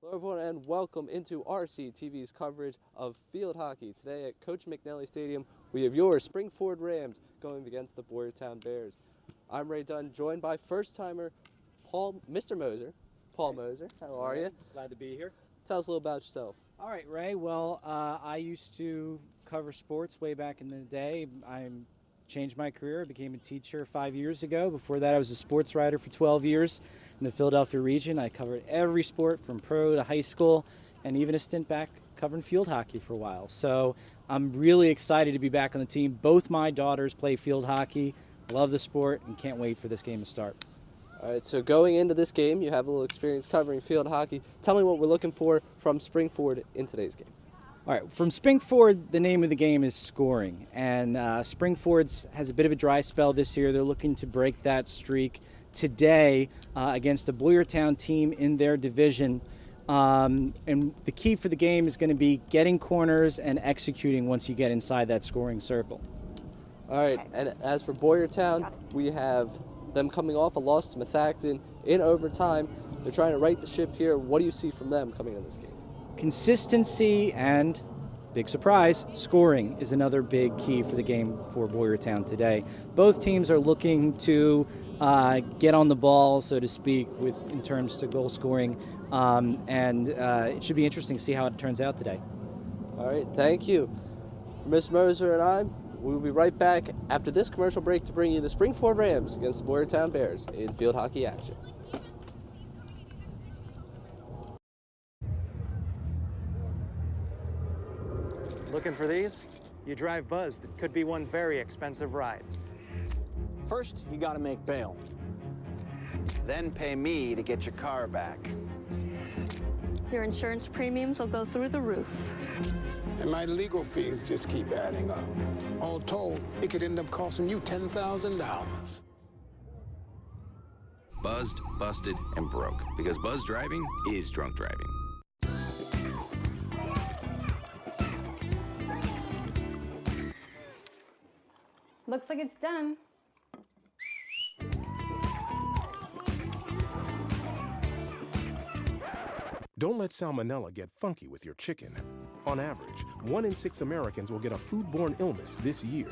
Hello everyone and welcome into RCTV's coverage of field hockey. Today at Coach McNally Stadium, we have your Spring Ford Rams going against the Boyertown Bears. I'm Ray Dunn, joined by first-timer Mr. Moser. Paul Moser, how are you? Glad to be here. Tell us a little about yourself. All right, Ray. Well, I used to cover sports way back in the day. I changed my career. I became a teacher 5 years ago. Before that, I was a sports writer for 12 years in the Philadelphia region. I covered every sport from pro to high school, and even a stint back covering field hockey for a while. So I'm really excited to be back on the team. Both my daughters play field hockey. Love the sport and can't wait for this game to start. All right, so going into this game, you have a little experience covering field hockey. Tell me what we're looking for from Spring Ford in today's game. All right, from Spring Ford, the name of the game is scoring. And Spring Ford's has a bit of a dry spell this year. They're looking to break that streak today against a Boyertown team in their division. And the key for the game is going to be getting corners and executing once you get inside that scoring circle. All right, and as for Boyertown, we have them coming off a loss to Methacton in overtime. They're trying to right the ship here. What do you see from them coming in this game? Consistency and, big surprise, scoring is another big key for the game for Boyertown today. Both teams are looking to get on the ball, so to speak, in terms to goal scoring, and it should be interesting to see how it turns out today. All right, thank you. For Ms. Moser and I, we'll be right back after this commercial break to bring you the Spring Ford Rams against the Boyertown Bears in field hockey action. Looking for these? You drive buzzed. It could be one very expensive ride. First, you gotta make bail. Then pay me to get your car back. Your insurance premiums will go through the roof. And my legal fees just keep adding up. All told, it could end up costing you $10,000. Buzzed, busted, and broke. Because buzz driving is drunk driving. Looks like it's done. Don't let salmonella get funky with your chicken. On average, 1 in 6 Americans will get a foodborne illness this year.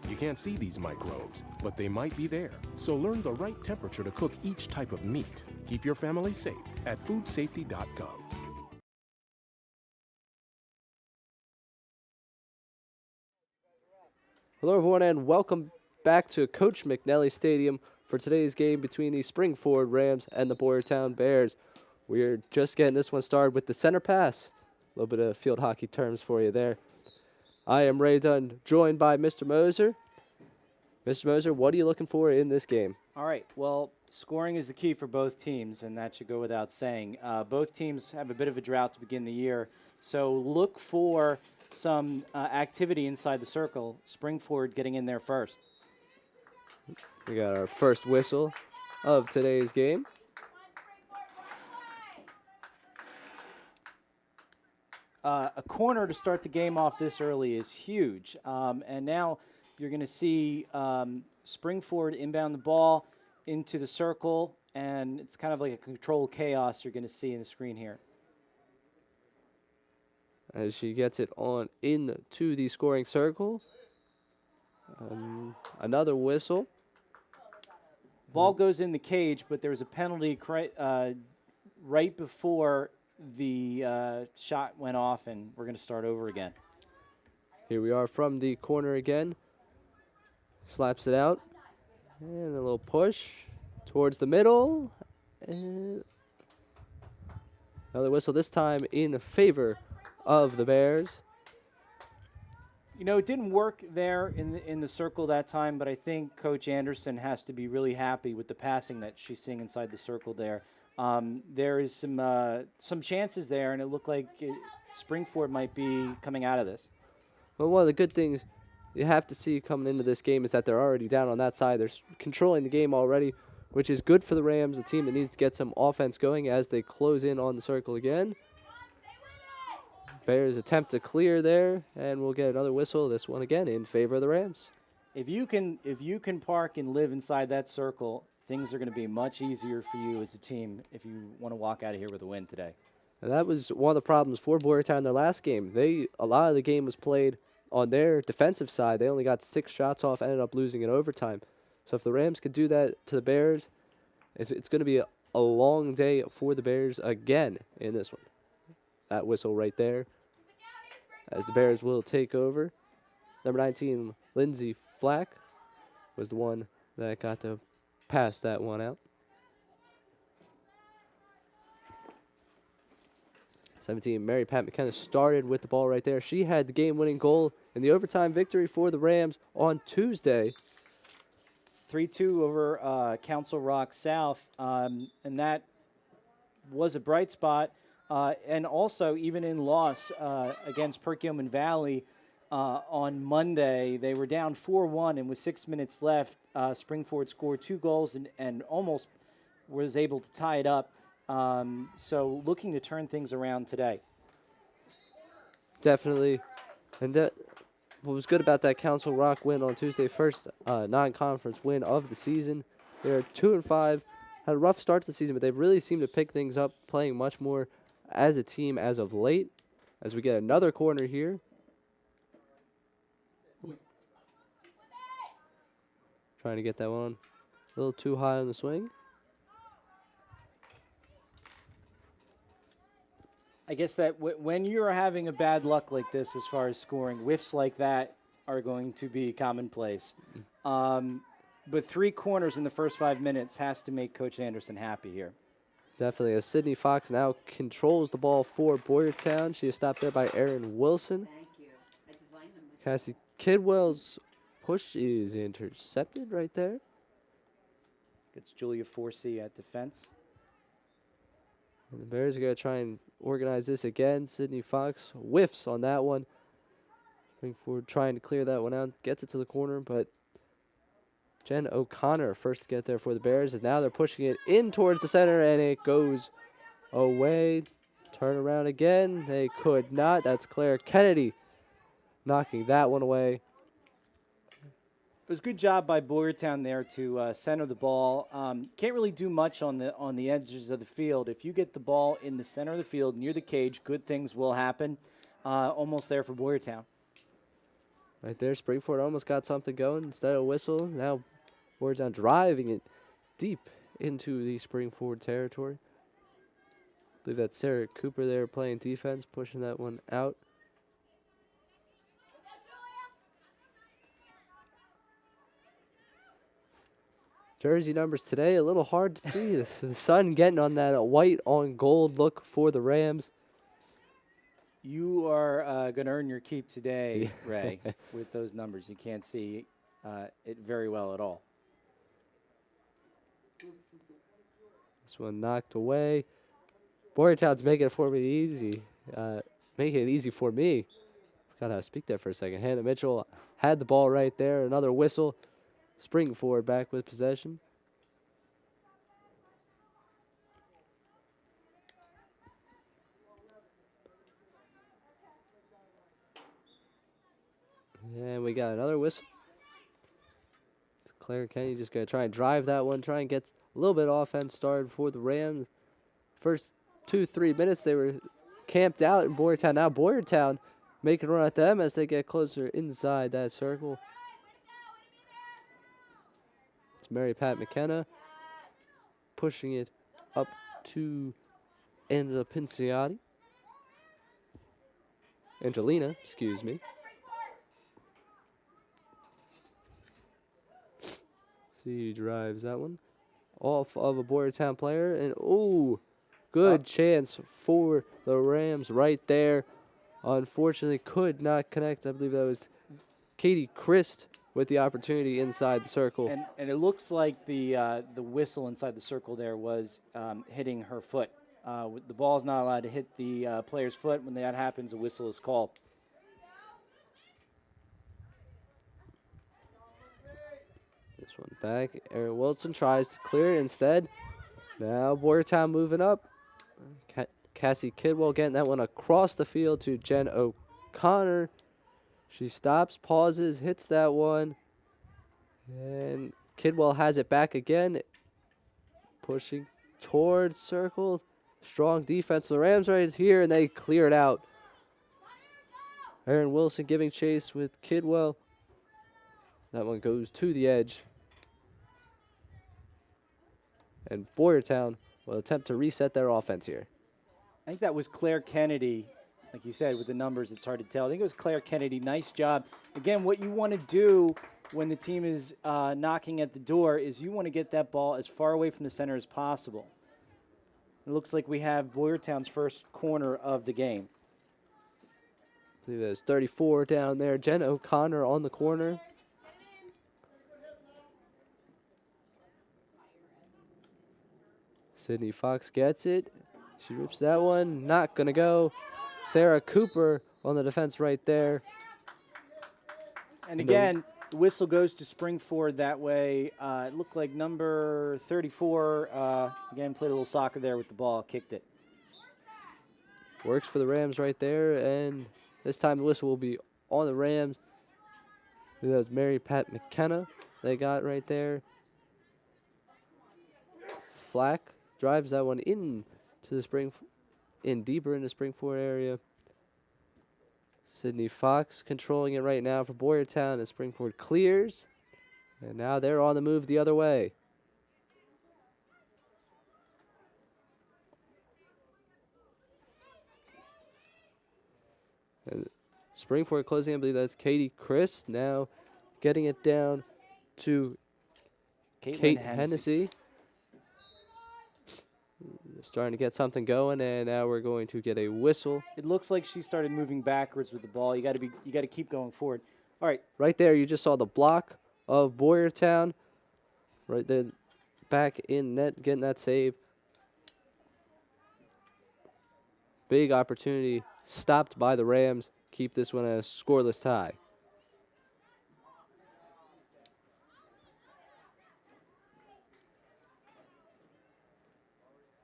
You can't see these microbes, but they might be there. So learn the right temperature to cook each type of meat. Keep your family safe at foodsafety.gov. Hello everyone and welcome back to Coach McNally Stadium for today's game between the Spring Ford Rams and the Boyertown Bears. We're just getting this one started with the center pass. A little bit of field hockey terms for you there. I am Ray Dunn, joined by Mr. Moser. Mr. Moser, what are you looking for in this game? All right, well, scoring is the key for both teams, and that should go without saying. Both teams have a bit of a drought to begin the year, so look for some activity inside the circle. Spring Ford getting in there first. We got our first whistle of today's game. A corner to start the game off this early is huge. And now you're going to see Spring Ford inbound the ball into the circle, and it's kind of like a controlled chaos you're going to see in the screen here. As she gets it on into the scoring circle. Another whistle. Ball goes in the cage, but there was a penalty right before the shot went off, and we're going to start over again. Here we are from the corner again. Slaps it out. And a little push towards the middle. And another whistle, this time in favor of the Bears. You know, it didn't work there in the circle that time, but I think Coach Anderson has to be really happy with the passing that she's seeing inside the circle there. There is some chances there, and it looked like Spring Ford might be coming out of this. Well, one of the good things you have to see coming into this game is that they're already down on that side. They're controlling the game already, which is good for the Rams, a team that needs to get some offense going as they close in on the circle again. Bears attempt to clear there, and we'll get another whistle, this one again in favor of the Rams. If you can park and live inside that circle, things are going to be much easier for you as a team if you want to walk out of here with a win today. And that was one of the problems for Boyertown in their last game. A lot of the game was played on their defensive side. They only got 6 shots off, ended up losing in overtime. So if the Rams could do that to the Bears, it's going to be a long day for the Bears again in this one. That whistle right there, as the Bears will take over. Number 19, Lindsey Flack, was the one that got to pass that one out. 17, Mary Pat McKenna started with the ball right there. She had the game-winning goal in the overtime victory for the Rams on Tuesday. 3-2 over Council Rock South, and that was a bright spot. And also, even in loss against Perkiomen Valley on Monday, they were down 4-1, and with 6 minutes left, Springford scored 2 goals and almost was able to tie it up. So looking to turn things around today. Definitely. And what was good about that Council Rock win on Tuesday, first non-conference win of the season. They're 2-5. Had a rough start to the season, but they really seemed to pick things up, playing much more as a team as of late. As we get another corner here. Trying to get that one a little too high on the swing. I guess that when you're having a bad luck like this as far as scoring, whiffs like that are going to be commonplace. But 3 corners in the first 5 minutes has to make Coach Anderson happy here. Definitely, as Sydney Fox now controls the ball for Boyertown. She is stopped there by Erin Wilson. Thank you. I designed them. Cassie Kidwell's push is intercepted right there. Gets Julia Forsey at defense. And the Bears are going to try and organize this again. Sydney Fox whiffs on that one. Springford trying to clear that one out. Gets it to the corner, but Jen O'Connor first to get there for the Bears, as now they're pushing it in towards the center, and it goes away. Turn around again. They could not. That's Claire Kennedy knocking that one away. It was a good job by Boyertown there to center the ball. Can't really do much on the edges of the field. If you get the ball in the center of the field near the cage, good things will happen. Almost there for Boyertown. Right there, Springford almost got something going instead of a whistle. Now Boyertown driving it deep into the Springford territory. I believe that's Sarah Cooper there playing defense, pushing that one out. Jersey numbers today, a little hard to see. The sun getting on that white on gold look for the Rams. You are going to earn your keep today, Ray, with those numbers. You can't see it very well at all. This one knocked away. Boyertown's making it for me easy. Making it easy for me. Forgot how to speak there for a second. Hannah Mitchell had the ball right there. Another whistle. Springford back with possession. And we got another whistle. Claire Kenny just going to try and drive that one, try and get a little bit of offense started for the Rams. First 2-3 minutes they were camped out in Boyertown. Now Boyertown making a run at them as they get closer inside that circle. It's Mary Pat McKenna pushing it up to Angela Pinciotti. Angelina, excuse me. See who drives that one. Off of a Boyertown player. And, ooh, good chance for the Rams right there. Unfortunately, could not connect. I believe that was Katie Christ with the opportunity inside the circle. And it looks like the whistle inside the circle there was hitting her foot. The ball is not allowed to hit the player's foot. When that happens, a whistle is called. This one back. Erin Wilson tries to clear it instead. Now Boyertown moving up. Cassie Kidwell getting that one across the field to Jen O'Connor. She stops, pauses, hits that one. And Kidwell has it back again. Pushing towards circle. Strong defense of the Rams right here, and they clear it out. Aaron Wilson giving chase with Kidwell. That one goes to the edge. And Boyertown will attempt to reset their offense here. I think that was Claire Kennedy. Like you said, with the numbers, it's hard to tell. I think it was Claire Kennedy. Nice job. Again, what you want to do when the team is knocking at the door is you want to get that ball as far away from the center as possible. It looks like we have Boyertown's first corner of the game. I believe there's 34 down there. Jen O'Connor on the corner. Sydney Fox gets it. She rips that one. Not going to go. Sarah Cooper on the defense right there. And again, the whistle goes to Springford that way. It looked like number 34, again, played a little soccer there with the ball, kicked it. Works for the Rams right there, and this time the whistle will be on the Rams. That was Mary Pat McKenna they got right there. Flack drives that one in to the deeper in the Springford area. Sydney Fox controlling it right now for Boyertown as Springford clears. And now they're on the move the other way. And Springford closing, I believe that's Katie Chris now getting it down to Kate Hennessy. Starting to get something going, and now we're going to get a whistle. It looks like she started moving backwards with the ball. You got to keep going forward. All right. Right there, you just saw the block of Boyertown. Right there, back in net, getting that save. Big opportunity stopped by the Rams. Keep this one a scoreless tie.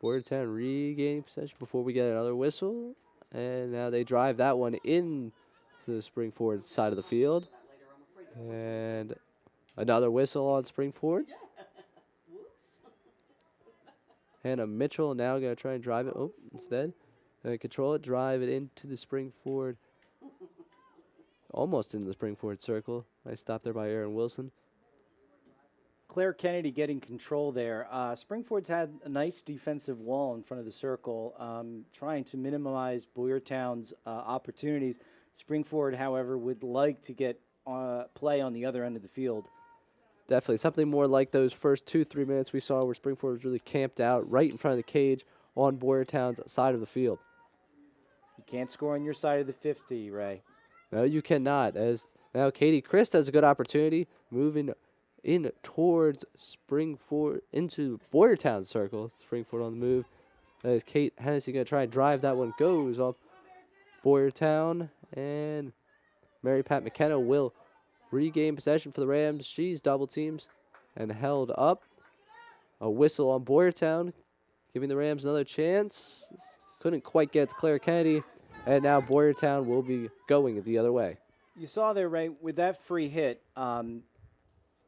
Boyertown regaining possession before we get another whistle. And now they drive that one in to the Springford side of the field. And another whistle on Springford. Hannah Mitchell now going to try and drive it. Oh, instead. Control it, drive it into the Springford. Almost into the Springford circle. Nice stop there by Aaron Wilson. Claire Kennedy getting control there. Springford's had a nice defensive wall in front of the circle, trying to minimize Boyertown's opportunities. Springford, however, would like to get play on the other end of the field. Definitely. Something more like those first 2-3 minutes we saw where Springford was really camped out right in front of the cage on Boyertown's side of the field. You can't score on your side of the 50, Ray. No, you cannot. As now Katie Christ has a good opportunity moving in towards Springford into Boyertown's circle. Springford on the move. As Kate Hennessy going to try and drive that one. Goes off Boyertown. And Mary Pat McKenna will regain possession for the Rams. She's double teams and held up. A whistle on Boyertown, giving the Rams another chance. Couldn't quite get to Claire Kennedy. And now Boyertown will be going the other way. You saw there, Ray, with that free hit,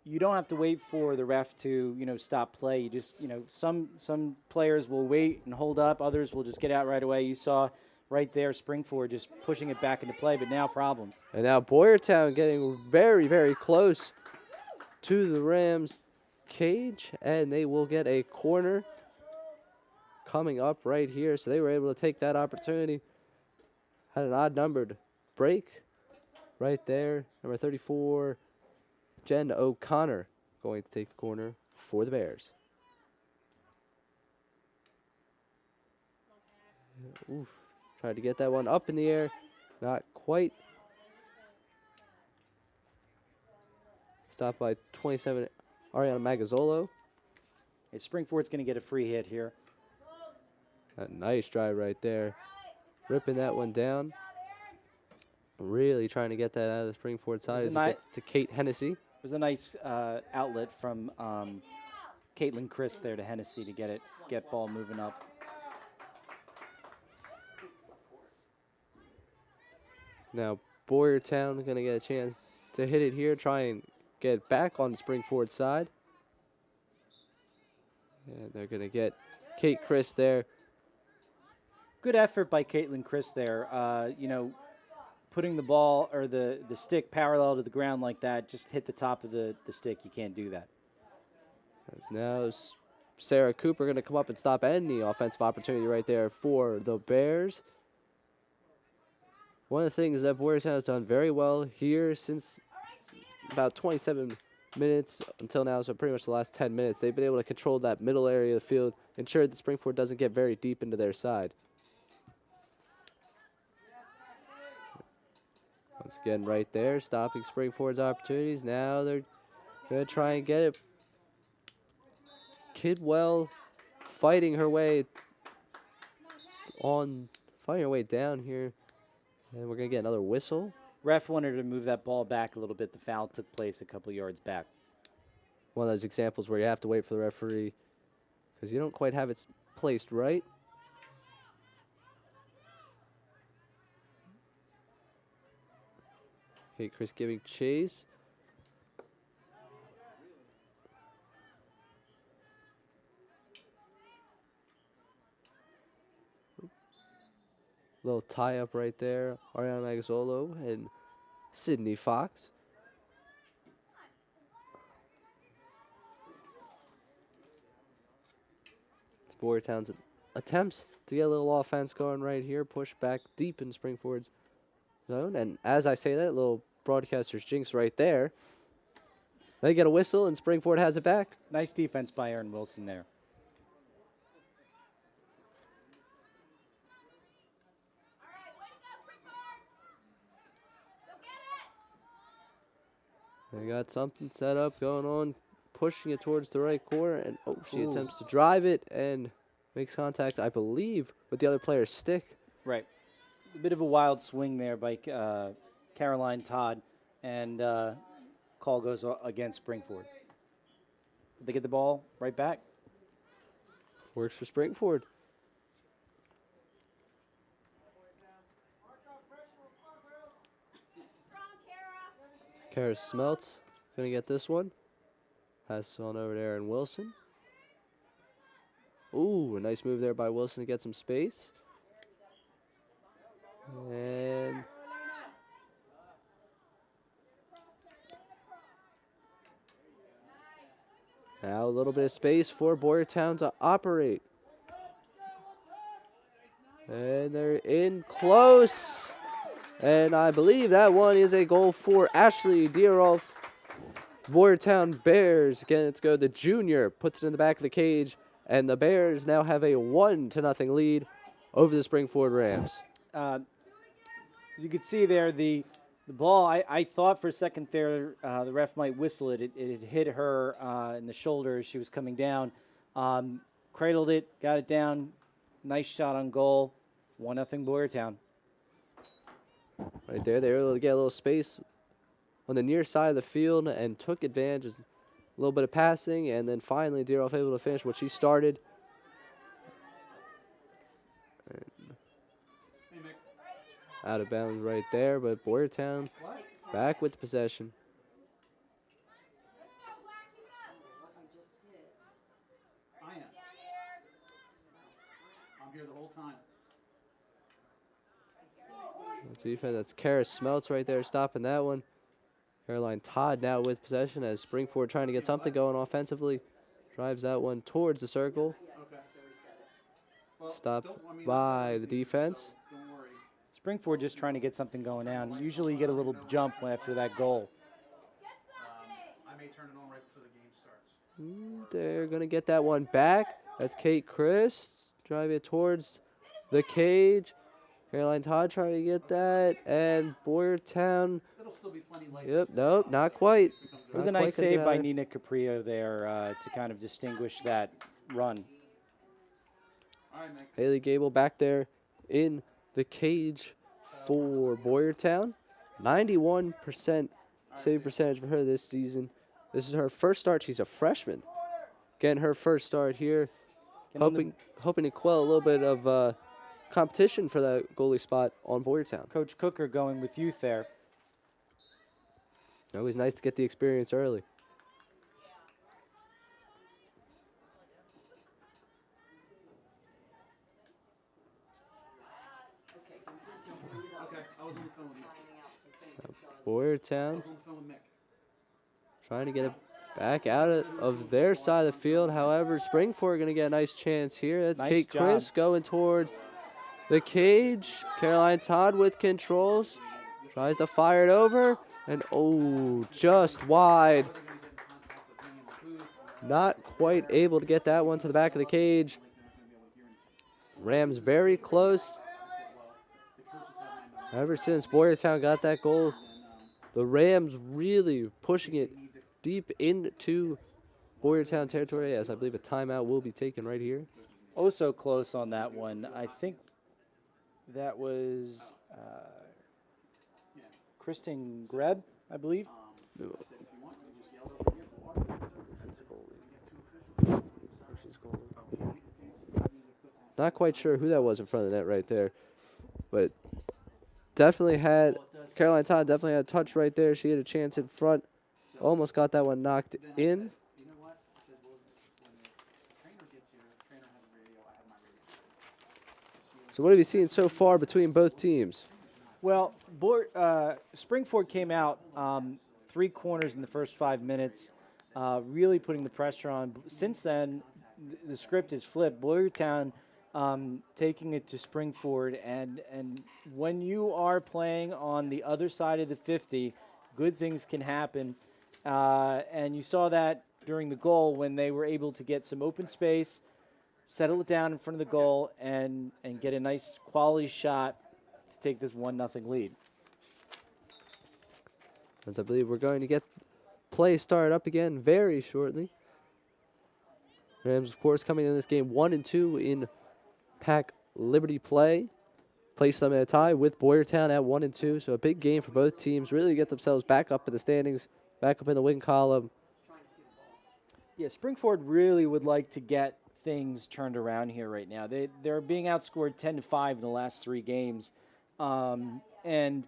you don't have to wait for the ref to, stop play. You just, some players will wait and hold up. Others will just get out right away. You saw right there Springford just pushing it back into play, but now problems. And now Boyertown getting very, very close to the Rams cage, and they will get a corner coming up right here. So they were able to take that opportunity. Had an odd-numbered break right there. Number 34, Jen O'Connor going to take the corner for the Bears. Oof. Tried to get that one up in the air. Not quite. Stopped by 27, Ariana Magazzolo. Hey, Springford's going to get a free hit here. A nice drive right there. Ripping that one down. Really trying to get that out of the Springford side as it gets to Kate Hennessy. It was a nice outlet from Caitlin Chris there to Hennessy to get ball moving up. Now Boyertown going to get a chance to hit it here, try and get back on the Springford side. And they're going to get Kate Chris there Good effort by Caitlin Chris there. Putting the ball or the stick parallel to the ground like that, just hit the top of the stick. You can't do that. As now Sarah Cooper going to come up and stop any offensive opportunity right there for the Bears. One of the things that Boyertown has done very well here since about 27 minutes until now, so pretty much the last 10 minutes, they've been able to control that middle area of the field, ensure that Springford doesn't get very deep into their side. Once again, right there, stopping Springford's opportunities. Now they're going to try and get it. Kidwell fighting her way down here. And we're going to get another whistle. Ref wanted to move that ball back a little bit. The foul took place a couple yards back. One of those examples where you have to wait for the referee because you don't quite have it placed right. Okay, Chris giving chase. Little tie-up right there. Ariana Magazzolo and Sydney Fox. Boyertown's attempts to get a little offense going right here. Push back deep in Springford's zone. And as I say that, little broadcaster's jinx right there. They get a whistle and Springford has it back. Nice defense by Aaron Wilson there. They got something set up going on, pushing it towards the right corner, and she attempts to drive it and makes contact, I believe, with the other player's stick. Right. A bit of a wild swing there by Caroline Todd, and call goes against Springford. They get the ball right back. Works for Springford. Kara Smeltz going to get this one. Pass on over to Aaron Wilson. Ooh, a nice move there by Wilson to get some space. And now a little bit of space for Boyertown to operate. And they're in close. And I believe that one is a goal for Ashley Dieroff. Boyertown Bears getting it to go. The junior puts it in the back of the cage. And the Bears now have a 1-0 lead over the Springford Rams. You could see there the ball, I thought for a second there the ref might whistle it. It hit her in the shoulder as she was coming down. Cradled it, got it down. Nice shot on goal. 1-0 Boyertown. Right there, they were able to get a little space on the near side of the field and took advantage of a little bit of passing, and then finally Dieroff able to finish what she started. Out of bounds right there, but Boyertown back with the possession. I'm here the whole time. Defense, that's Kara Smeltz right there stopping that one. Caroline Todd now with possession as Springford trying to get something going offensively. Drives that one towards the circle. Stopped by the defense. Springford just trying to get something going down. Usually you get a little jump after that goal. I may turn it on right before the game starts. They're going to get that one back. That's Kate Chris. Drive it towards the cage. Caroline Todd trying to get that. And Boyertown. It'll still be plenty late. Yep, nope, not quite. It was a nice save by Nina Caprio there to kind of distinguish that run. All right, Mick. Haley Gable back there in the cage for Boyertown. 91% save percentage for her this season. This is her first start. She's a freshman. Getting her first start here. Hoping to quell a little bit of competition for that goalie spot on Boyertown. Coach Cooker going with youth there. Always nice to get the experience early. Boyertown trying to get it back out of their side of the field. However, Springford going to get a nice chance here. That's Nice Kate job. Chris going toward the cage. Caroline Todd with controls. Tries to fire it over. And oh, just wide. Not quite able to get that one to the back of the cage. Rams very close. Ever since Boyertown got that goal, the Rams really pushing it deep into Boyertown territory, as I believe a timeout will be taken right here. Oh, so close on that one. I think that was Kristen Greb, I believe. Not quite sure who that was in front of the net right there, but definitely had Caroline Todd definitely had a touch right there. She had a chance in front, almost got that one knocked in. So what have you seen so far between both teams? Well, Springford came out 3 corners in the first 5 minutes, really putting the pressure on. Since then, the script is flipped. Boyertown taking it to Springford, and when you are playing on the other side of the 50, good things can happen. And you saw that during the goal when they were able to get some open space, settle it down in front of the goal, and get a nice quality shot to take this 1-0 lead. As I believe we're going to get play started up again very shortly. Rams, of course, coming in this game 1-2 in Pack Liberty play. Place them in a tie with Boyertown at 1-2. So a big game for both teams. Really get themselves back up in the standings, back up in the win column. Yeah, Springford really would like to get things turned around here right now. They're being outscored 10-5 in the last 3 games, and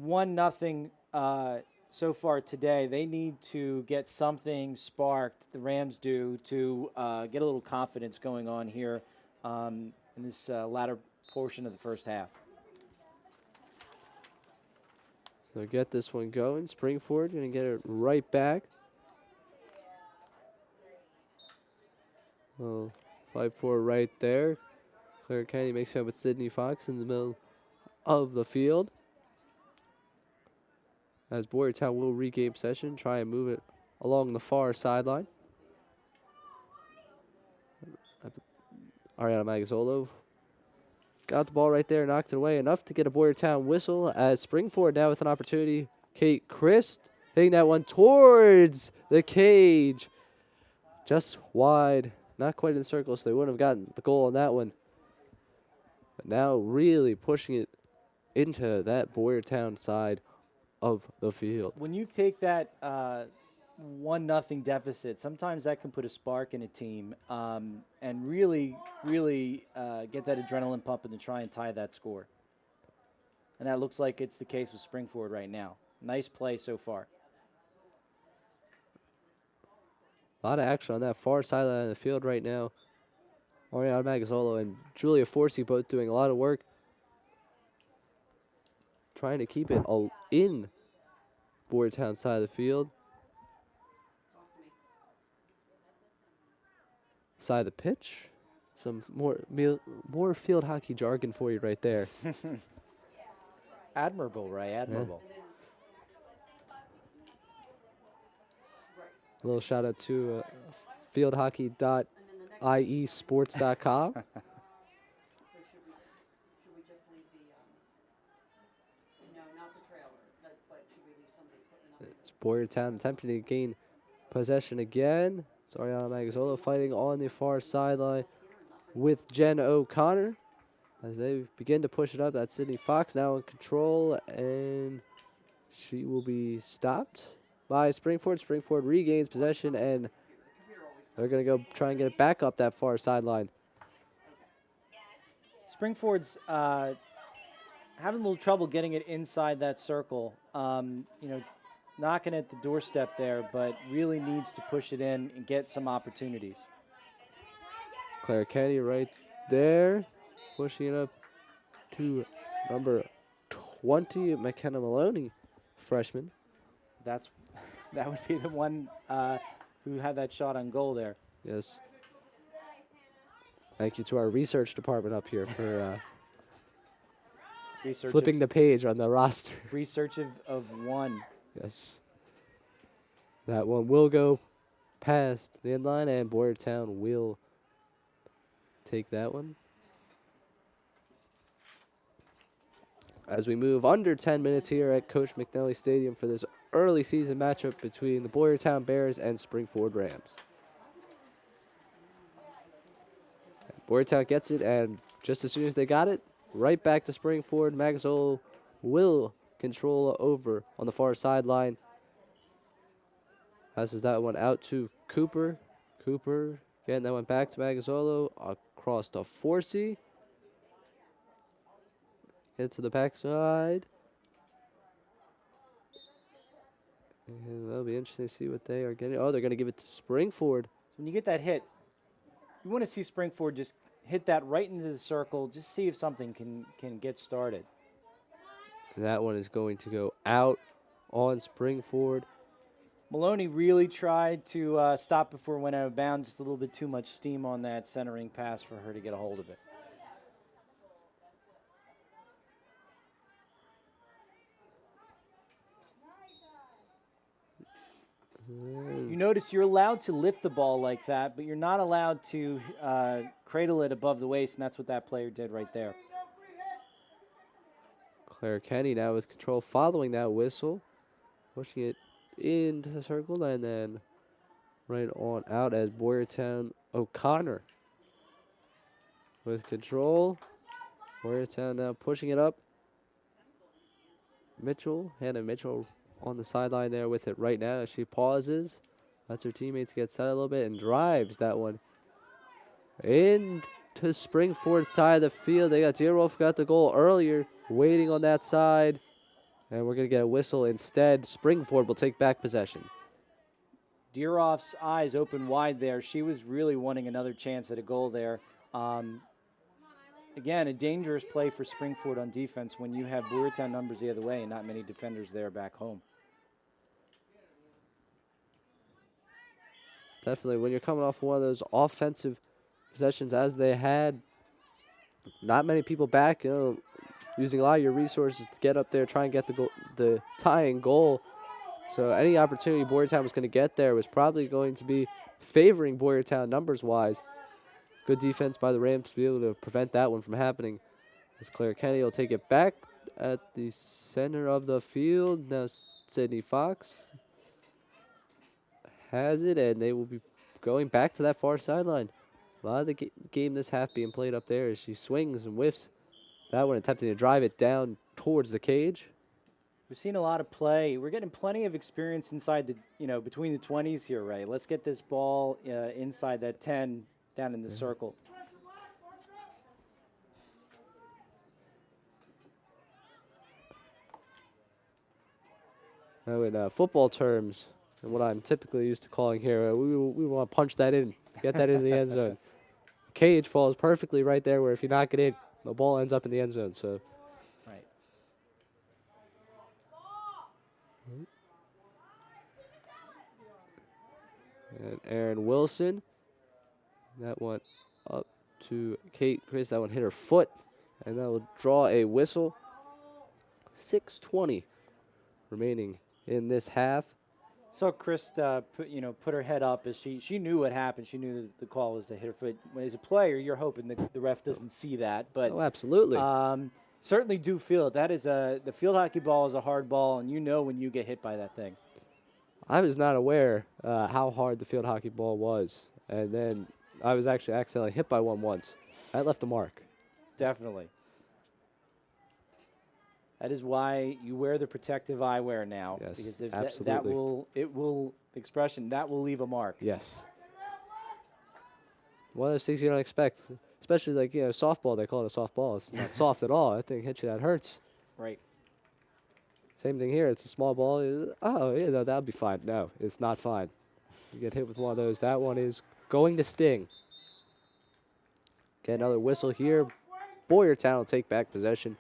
1-0 so far today. They need to get something sparked. The Rams do to get a little confidence going on here in this latter portion of the first half. So get this one going. Springford going to get it right back. Well, 5-4 right there. Claire Kennedy makes up with Sydney Fox in the middle of the field. As Boyertown will regain possession, try and move it along the far sideline. Ariana Magazzolo got the ball right there, knocked it away, enough to get a Boyertown whistle as Springford now with an opportunity. Kate Christ hitting that one towards the cage. Just wide, not quite in the circle, so they wouldn't have gotten the goal on that one. But now really pushing it into that Boyertown side of the field. When you take that 1-0 deficit, sometimes that can put a spark in a team and really get that adrenaline pumping to try and tie that score. And that looks like it's the case with Springford right now. Nice play so far. A lot of action on that far sideline of the field right now. Ariana Magazzolo and Julia Forsey both doing a lot of work, trying to keep it all in Boyertown side of the field. Side of the pitch. Some more field hockey jargon for you right there. Admirable, Ray, admirable. Yeah. A little shout out to fieldhockey.iesports.com. Should we just leave the, no, not the trailer, but should we leave somebody putting it up? It's Boyertown attempting to gain possession again. It's Ariana Magazzolo fighting on the far sideline with Jen O'Connor. As they begin to push it up, that's Sydney Fox now in control, and she will be stopped by Springford. Springford regains possession, and they're going to go try and get it back up that far sideline. Springford's having a little trouble getting it inside that circle. Knocking at the doorstep there, but really needs to push it in and get some opportunities. Claire Kennedy right there, pushing it up to number 20, McKenna Maloney, freshman. That would be the one who had that shot on goal there. Yes. Thank you to our research department up here for flipping the page on the roster. Research of one. Yes. That one will go past the inline, and Boyertown will take that one. As we move under 10 minutes here at Coach McNally Stadium for this early season matchup between the Boyertown Bears and Springford Rams. Boyertown gets it, and just as soon as they got it, right back to Springford. Magazzolo will control over on the far sideline. Passes that one out to Cooper. Cooper getting that one back to Magazzolo across to Forsey. Hit to the backside. And that'll be interesting to see what they are getting. Oh, they're going to give it to Springford. When you get that hit, you want to see Springford just hit that right into the circle, just see if something can get started. That one is going to go out on Springford. Maloney really tried to stop before it went out of bounds. Just a little bit too much steam on that centering pass for her to get a hold of it. You notice you're allowed to lift the ball like that, but you're not allowed to cradle it above the waist, and that's what that player did right there. Claire Kenny now with control following that whistle. Pushing it into the circle and then right on out as Boyertown O'Connor with control. Boyertown now pushing it up. Hannah Mitchell on the sideline there with it right now as she pauses. Lets her teammates get set a little bit and drives that one into Springford side of the field. They got Dierolf got the goal earlier, waiting on that side. And we're going to get a whistle instead. Springford will take back possession. Dierolf's eyes open wide there. She was really wanting another chance at a goal there. Again, a dangerous play for Springford on defense when you have Boyertown numbers the other way and not many defenders there back home. Definitely, when you're coming off one of those offensive possessions as they had, not many people back, using a lot of your resources to get up there, try and get the tying goal. So any opportunity Boyertown was going to get there was probably going to be favoring Boyertown numbers-wise. Good defense by the Rams to be able to prevent that one from happening. As Claire Kenny will take it back at the center of the field. Now Sydney Fox has it, and they will be going back to that far sideline. A lot of the game this half being played up there as she swings and whiffs. That one attempting to drive it down towards the cage. We've seen a lot of play. We're getting plenty of experience inside the, between the 20s here, Ray. Let's get this ball inside that 10 down in the circle. Now in football terms, and what I'm typically used to calling here, we want to punch that in, get that into the end zone. Cage falls perfectly right there where if you knock it in, the ball ends up in the end zone. So, right. And Aaron Wilson, that one up to Kate Chris. That one hit her foot, and that will draw a whistle. 6:20 remaining in this half. So Chris put her head up as she knew what happened. She knew that the call was to hit her foot. When as a player, you're hoping the ref doesn't see that. But absolutely. Certainly do feel it. That is the field hockey ball is a hard ball, and you know when you get hit by that thing. I was not aware how hard the field hockey ball was, and then I was actually accidentally hit by one once. That left a mark. Definitely. That is why you wear the protective eyewear now. Yes, because if absolutely. that will leave a mark. Yes. One of those things you don't expect, especially like softball. They call it a softball. It's not soft at all. That thing hits you, that hurts. Right. Same thing here. It's a small ball. Oh yeah, no, that'll be fine. No, it's not fine. You get hit with one of those. That one is going to sting. Get another whistle here. Boyertown will take back possession.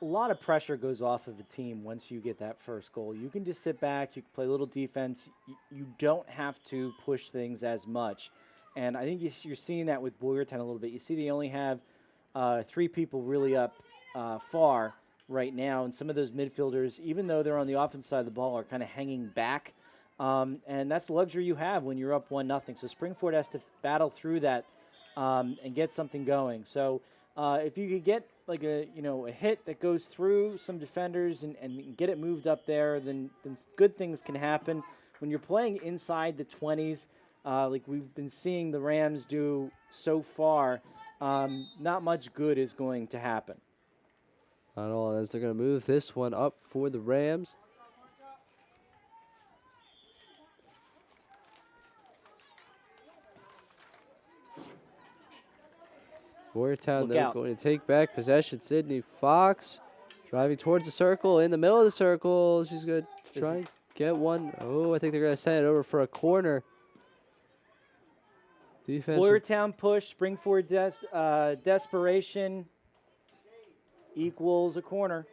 a lot of pressure goes off of a team once you get that first goal. You can just sit back, you can play a little defense. You don't have to push things as much. And I think you're seeing that with Boyertown a little bit. You see they only have 3 people really up far right now, and some of those midfielders, even though they're on the offensive side of the ball, are kind of hanging back. And that's the luxury you have when you're up 1-0. So Springford has to battle through that and get something going. So if you could get like a hit that goes through some defenders and get it moved up there, then good things can happen. When you're playing inside the 20s, like we've been seeing the Rams do so far, not much good is going to happen. Not all, as they're going to move this one up for the Rams. Boyertown, they're going to take back possession. Sydney Fox driving towards the circle, in the middle of the circle. She's going to try and get one. Oh, I think they're going to send it over for a corner. Defense. Boyertown push, Springford desperation equals a corner.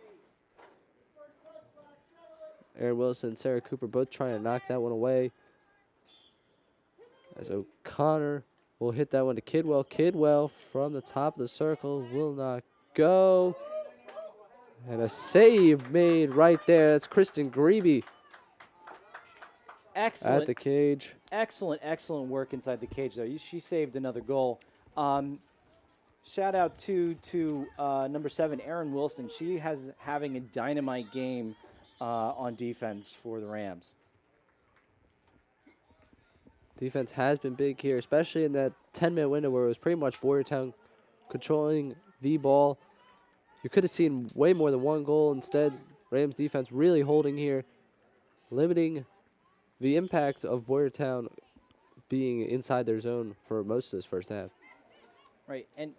Aaron Wilson and Sarah Cooper both trying to knock that one away. As O'Connor will hit that one to Kidwell. Kidwell from the top of the circle will not go. And a save made right there. That's Kristen Greeby. Excellent. At the cage. Excellent work inside the cage there. She saved another goal. Shout out to number 7, Erin Wilson. She has having a dynamite game on defense for the Rams. Defense has been big here, especially in that 10-minute window where it was pretty much Boyertown controlling the ball. You could have seen way more than one goal. Instead, Rams defense really holding here, limiting the impact of Boyertown being inside their zone for most of this first half. Right, and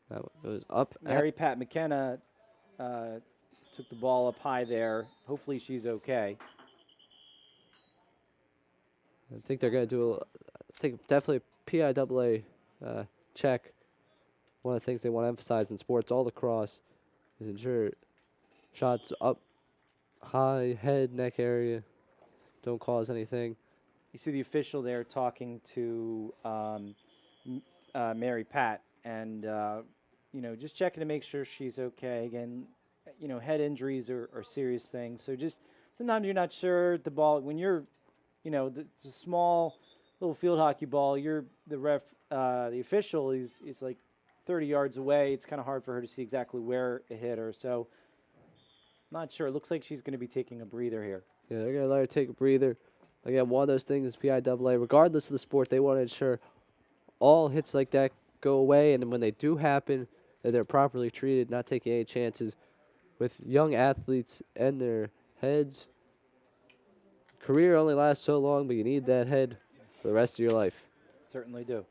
that one goes up. Mary Pat McKenna took the ball up high there. Hopefully she's okay. I think they're going to do definitely a PIAA check. One of the things they want to emphasize in sports all across is ensure shots up high, head, neck area don't cause anything. You see the official there talking to Mary Pat, and just checking to make sure she's okay. Again, head injuries are serious things. So just sometimes you're not sure the ball when you're, the small little field hockey ball. The official is like 30 yards away. It's kind of hard for her to see exactly where it hit her. So not sure. It looks like she's going to be taking a breather here. Yeah, they're going to let her take a breather. Again, one of those things is PIAA. Regardless of the sport, they want to ensure all hits like that go away, and when they do happen, that they're properly treated, not taking any chances with young athletes and their heads. Career only lasts so long, but you need that head for the rest of your life. Certainly do.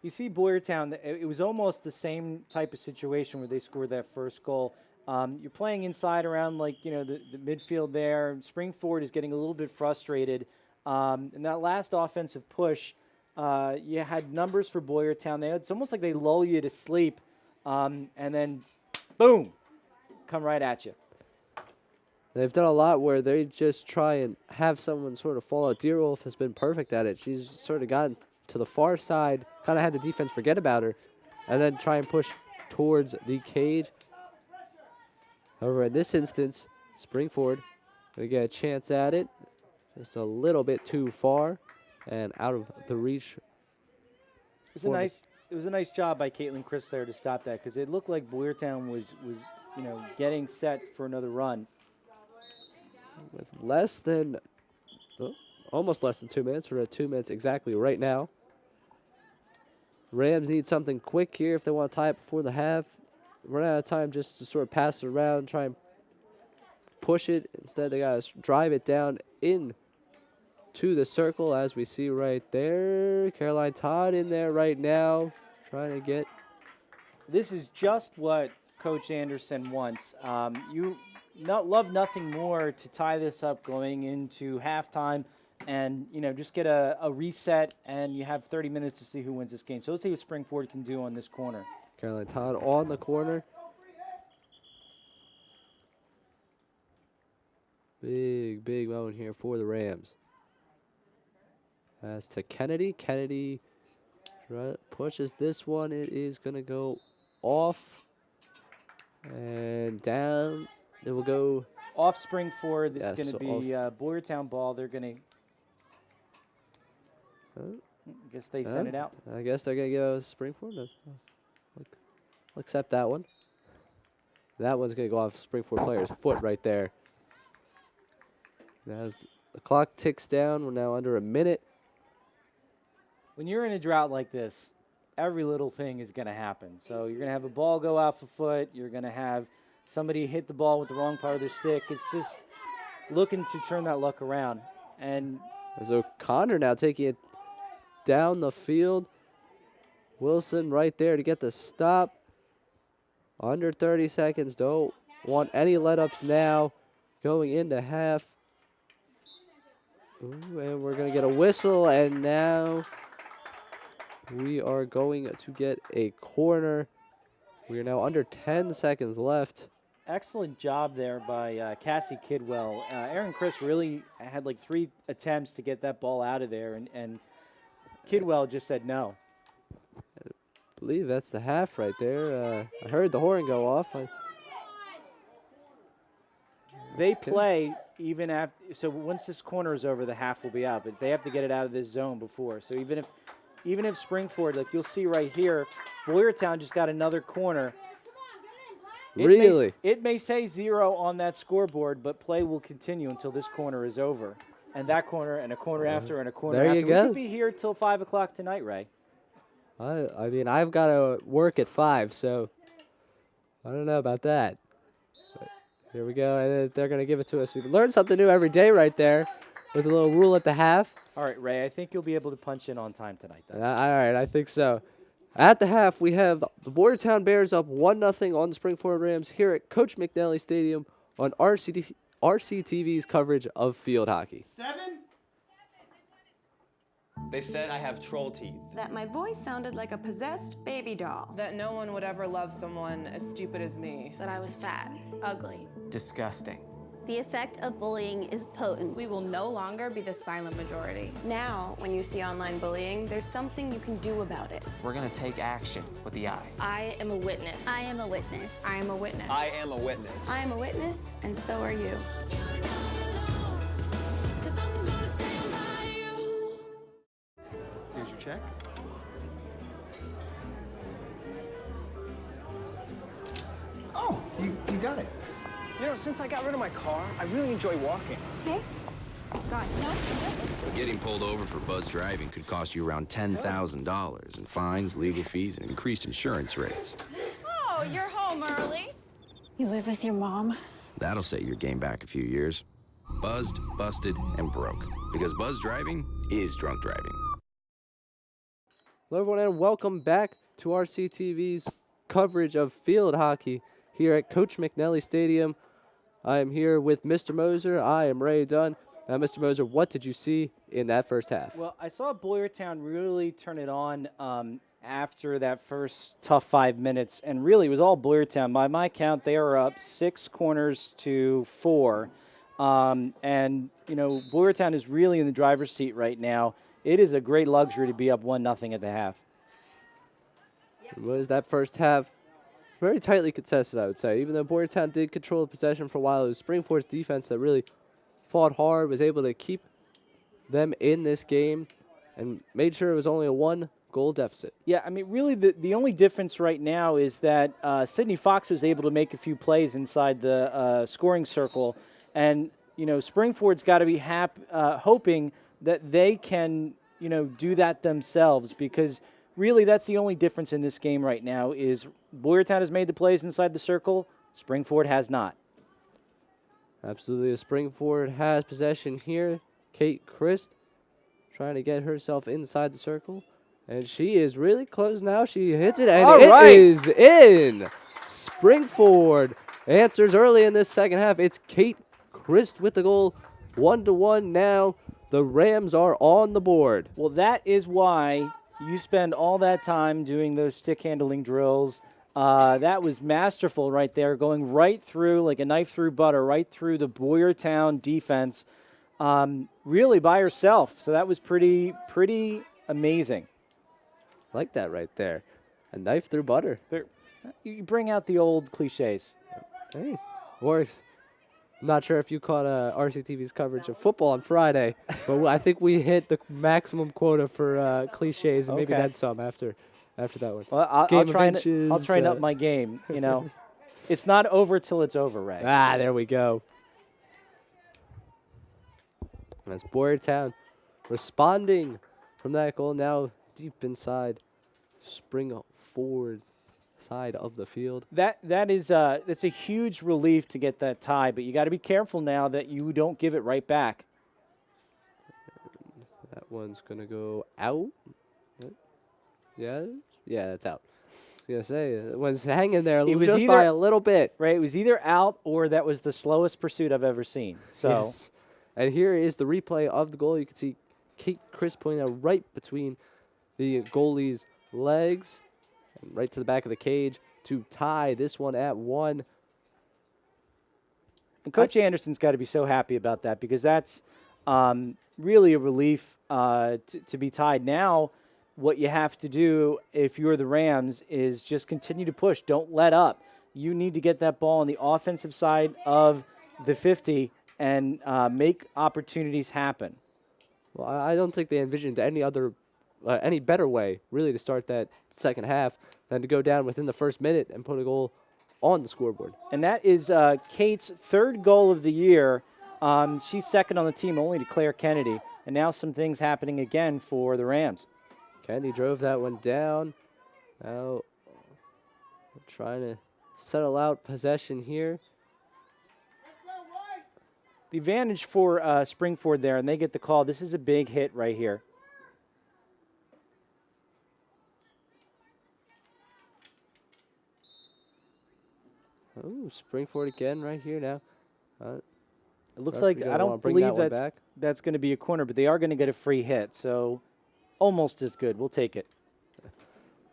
You see Boyertown, it was almost the same type of situation where they scored that first goal. You're playing inside around the midfield there. Springford is getting a little bit frustrated. In that last offensive push, you had numbers for Boyertown. It's almost like they lull you to sleep, and then, boom, come right at you. They've done a lot where they just try and have someone sort of fall out. Deerwolf has been perfect at it. She's sort of gotten to the far side, kind of had the defense forget about her, and then try and push towards the cage. However, in this instance, Springford going to get a chance at it. Just a little bit too far and out of the reach. It was a nice job by Caitlin Chris there to stop that, because it looked like Boyertown was getting set for another run. With almost less than 2 minutes. We're at 2 minutes exactly right now. Rams need something quick here if they want to tie it before the half. Run out of time just to sort of pass it around, try and push it. Instead, they got to drive it down in to the circle, as we see right there. Caroline Todd in there right now, trying to get. This is just what Coach Anderson wants. Love nothing more to tie this up going into halftime. and just get a reset, and you have 30 minutes to see who wins this game. So let's see what Springford can do on this corner. Caroline Todd on the corner. Big moment here for the Rams. As to Kennedy. Kennedy pushes this one. It is going to go off and down. It will go off Springford. This is going to be Boyertown ball. They're going to. I guess they sent it out. I guess they're going to go Springford. I'll accept that one. That one's going to go off Springford player's foot right there. As the clock ticks down, we're now under a minute. When you're in a drought like this, every little thing is going to happen. So you're going to have a ball go off a foot. You're going to have somebody hit the ball with the wrong part of their stick. It's just looking to turn that luck around. And as O'Connor now taking it down the field. Wilson right there to get the stop. Under 30 seconds. Don't want any let-ups now going into half. Ooh, and we're going to get a whistle, and now we are going to get a corner. We are now under 10 seconds left. Excellent job there by Cassie Kidwell. Aaron Chris really had like 3 attempts to get that ball out of there, and Kidwell just said no. I believe that's the half right there. I heard the horn go off. They play even after, so once this corner is over, the half will be out, but they have to get it out of this zone before. So even if Springford, like you'll see right here, Boyertown just got another corner. Really? It may say 0 on that scoreboard, but play will continue until this corner is over. And that corner, and a corner after, and a corner after. There you go. We could be here till 5 o'clock tonight, Ray. I mean, I've got to work at 5, so I don't know about that. But here we go, and they're going to give it to us. You learn something new every day right there with a little rule at the half. All right, Ray, I think you'll be able to punch in on time tonight. All right, I think so. At the half, we have the Boyertown Bears up 1-0 on the Springford Rams here at Coach McNally Stadium on RCTV's coverage of field hockey. 7? They said I have troll teeth. That my voice sounded like a possessed baby doll. That no one would ever love someone as stupid as me. That I was fat, ugly. Disgusting. The effect of bullying is potent. We will no longer be the silent majority. Now, when you see online bullying, there's something you can do about it. We're gonna take action with the I. I am a witness. I am a witness. I am a witness. I am a witness. I am a witness, and so are you. Here's your check. Oh, you got it. You know, since I got rid of my car, I really enjoy walking. Okay. God, no. Getting pulled over for buzz driving could cost you around $10,000 in fines, legal fees, and increased insurance rates. Oh, you're home early. You live with your mom? That'll set your game back a few years. Buzzed, busted, and broke. Because buzz driving is drunk driving. Hello, everyone, and welcome back to RCTV's coverage of field hockey here at Coach McNally Stadium. I am here with Mr. Moser. I am Ray Dunn. Now, Mr. Moser, what did you see in that first half? Well, I saw Boyertown really turn it on after that first tough 5 minutes, and really it was all Boyertown. By my count, they are up 6 corners to 4. And, you know, Boyertown is really in the driver's seat right now. It is a great luxury to be up 1-0 at the half. It was that first half very tightly contested, I would say. Even though Boyertown did control the possession for a while, it was Springford's defense that really fought hard, was able to keep them in this game, and made sure it was only a 1-goal deficit. Yeah, I mean, really the only difference right now is that Sydney Fox was able to make a few plays inside the scoring circle, and, you know, Springford's got to be hoping that they can, you know, do that themselves, because really that's the only difference in this game right now is Boyertown has made the plays inside the circle, Springford has not. Absolutely, Springford has possession here. Kate Christ trying to get herself inside the circle, and she is really close now. She hits it, and it is in. Springford answers early in this second half. It's Kate Christ with the goal. 1-1 now. The Rams are on the board. Well, that is why you spend all that time doing those stick handling drills. That was masterful right there, going right through, like a knife through butter, right through the Boyertown defense, really by herself. So that was pretty amazing. Like that right there. A knife through butter. You bring out the old cliches. Hey, works. I'm not sure if you caught RCTV's coverage of football on Friday, but I think we hit the maximum quota for cliches and maybe Okay. then some after that one. Well, I'll train up my game. You know, it's not over till it's over, Ray. There we go. That's Boyertown responding from that goal now deep inside Springford's side of the field. That's a huge relief to get that tie, but you got to be careful now that you don't give it right back. That one's gonna go out. Yeah, that's out. I was gonna say it was hanging there just by a little bit. Right, it was either out or that was the slowest pursuit I've ever seen. So, yes. And here is the replay of the goal. You can see Kate Chris putting that right between the goalie's legs, and right to the back of the cage to tie this one at 1. And Coach Anderson's got to be so happy about that because that's really a relief to be tied. Now, what you have to do if you're the Rams is just continue to push. Don't let up. You need to get that ball on the offensive side of the 50 and make opportunities happen. Well, I don't think they envisioned any better way, really, to start that second half than to go down within the first minute and put a goal on the scoreboard. And that is Kate's third goal of the year. She's second on the team only to Claire Kennedy. And now some things happening again for the Rams. Kennedy drove that one down. Now trying to settle out possession here. The advantage for Springford there, and they get the call. This is a big hit right here. Oh, Springford again right here now. It looks like I don't believe that's going to be a corner, but they are going to get a free hit, so almost as good. We'll take it.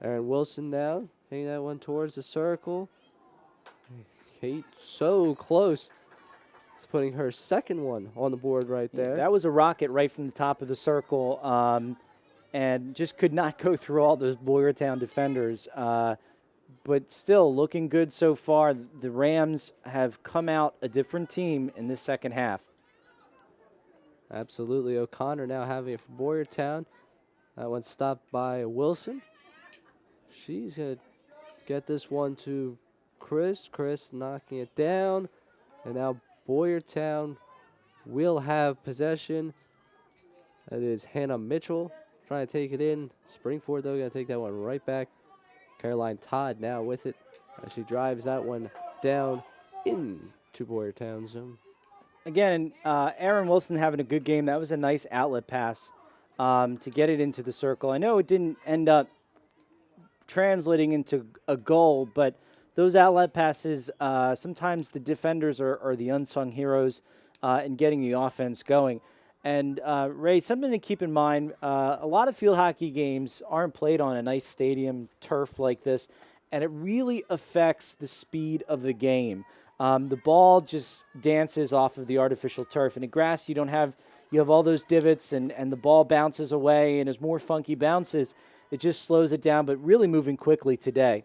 Aaron Wilson now taking that one towards the circle. Kate so close. She's putting her second one on the board right there. That was a rocket right from the top of the circle, and just could not go through all those Boyertown defenders. But still looking good so far. The Rams have come out a different team in this second half. Absolutely. O'Connor now having it for Boyertown. That one stopped by Wilson. She's going to get this one to Chris. Chris knocking it down. And now Boyertown will have possession. That is Hannah Mitchell trying to take it in. Springford, though, going to take that one right back. Caroline Todd now with it as she drives that one down into Boyertown zone. Again, Aaron Wilson having a good game. That was a nice outlet pass to get it into the circle. I know it didn't end up translating into a goal, but those outlet passes, sometimes the defenders are the unsung heroes in getting the offense going. And, Ray, something to keep in mind, a lot of field hockey games aren't played on a nice stadium turf like this, and it really affects the speed of the game. The ball just dances off of the artificial turf. And in grass, you have all those divots, and the ball bounces away, and as more funky bounces, it just slows it down, but really moving quickly today.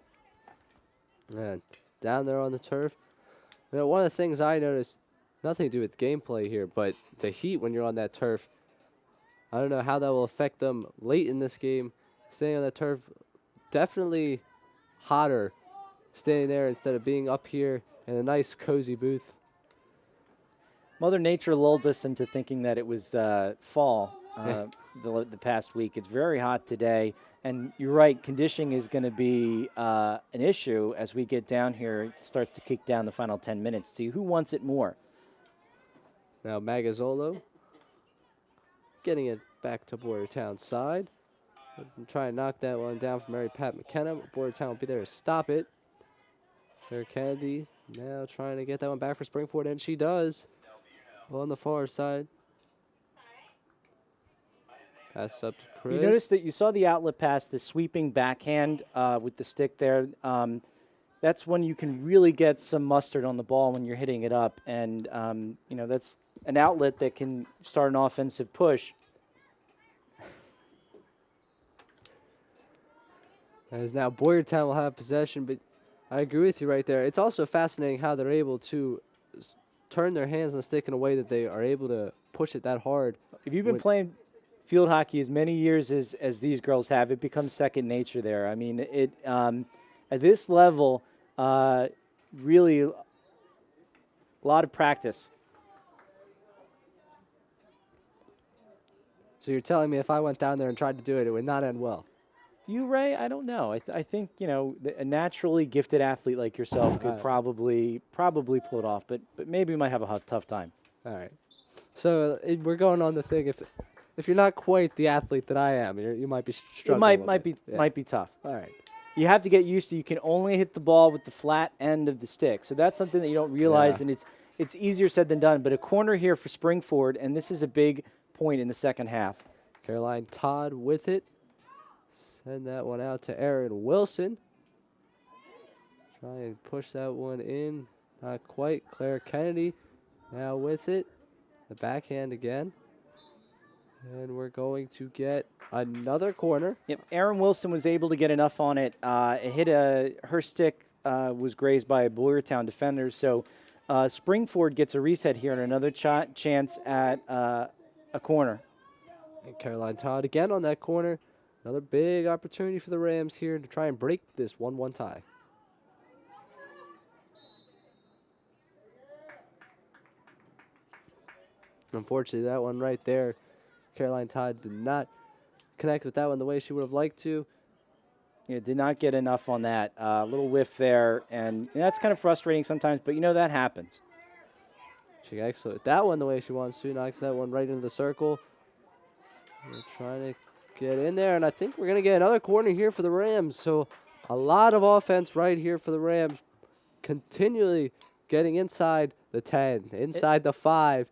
Man, down there on the turf. You know, one of the things I noticed, nothing to do with gameplay here, but the heat when you're on that turf. I don't know how that will affect them late in this game. Staying on that turf, definitely hotter staying there instead of being up here in a nice cozy booth. Mother Nature lulled us into thinking that it was fall the past week. It's very hot today, and you're right, conditioning is going to be an issue as we get down here. It starts to kick down the final 10 minutes. See who wants it more. Now Magazzolo getting it back to Boyertown's side. Try and knock that one down from Mary Pat McKenna. Boyertown will be there to stop it. Claire Kennedy now trying to get that one back for Springford, and she does. On the far side. Pass up to Chris. You notice that you saw the outlet pass, the sweeping backhand with the stick there. That's when you can really get some mustard on the ball when you're hitting it up. And, that's an outlet that can start an offensive push. As now Boyertown will have possession, but I agree with you right there. It's also fascinating how they're able to turn their hands on the stick in a way that they are able to push it that hard. If you've been playing field hockey as many years as these girls have, it becomes second nature there. I mean, at this level, really a lot of practice. So you're telling me if I went down there and tried to do it, it would not end well? You, Ray, I don't know. I think, a naturally gifted athlete like yourself could probably pull it off, but maybe you might have a tough time. All right. So we're going on the thing. If you're not quite the athlete that I am, you might be struggling. It might be tough. All right. You have to get used to. You can only hit the ball with the flat end of the stick, so that's something that you don't realize, and it's easier said than done. But a corner here for Springford, and this is a big point in the second half. Caroline Todd with it. Send that one out to Erin Wilson. Try and push that one in. Not quite. Claire Kennedy now with it. The backhand again. And we're going to get another corner. Yep, Erin Wilson was able to get enough on it. It hit her stick was grazed by a Boyertown defender. So Springford gets a reset here and another chance at a corner. And Caroline Todd again on that corner. Another big opportunity for the Rams here to try and break this 1-1 tie. Unfortunately, that one right there, Caroline Todd did not connect with that one the way she would have liked to. Yeah, did not get enough on that. A little whiff there, and that's kind of frustrating sometimes, but that happens. She can actually hit that one the way she wants to. Knocks that one right into the circle. We're trying to get in there, and I think we're going to get another corner here for the Rams. So a lot of offense right here for the Rams, continually getting inside the 10, inside the 5,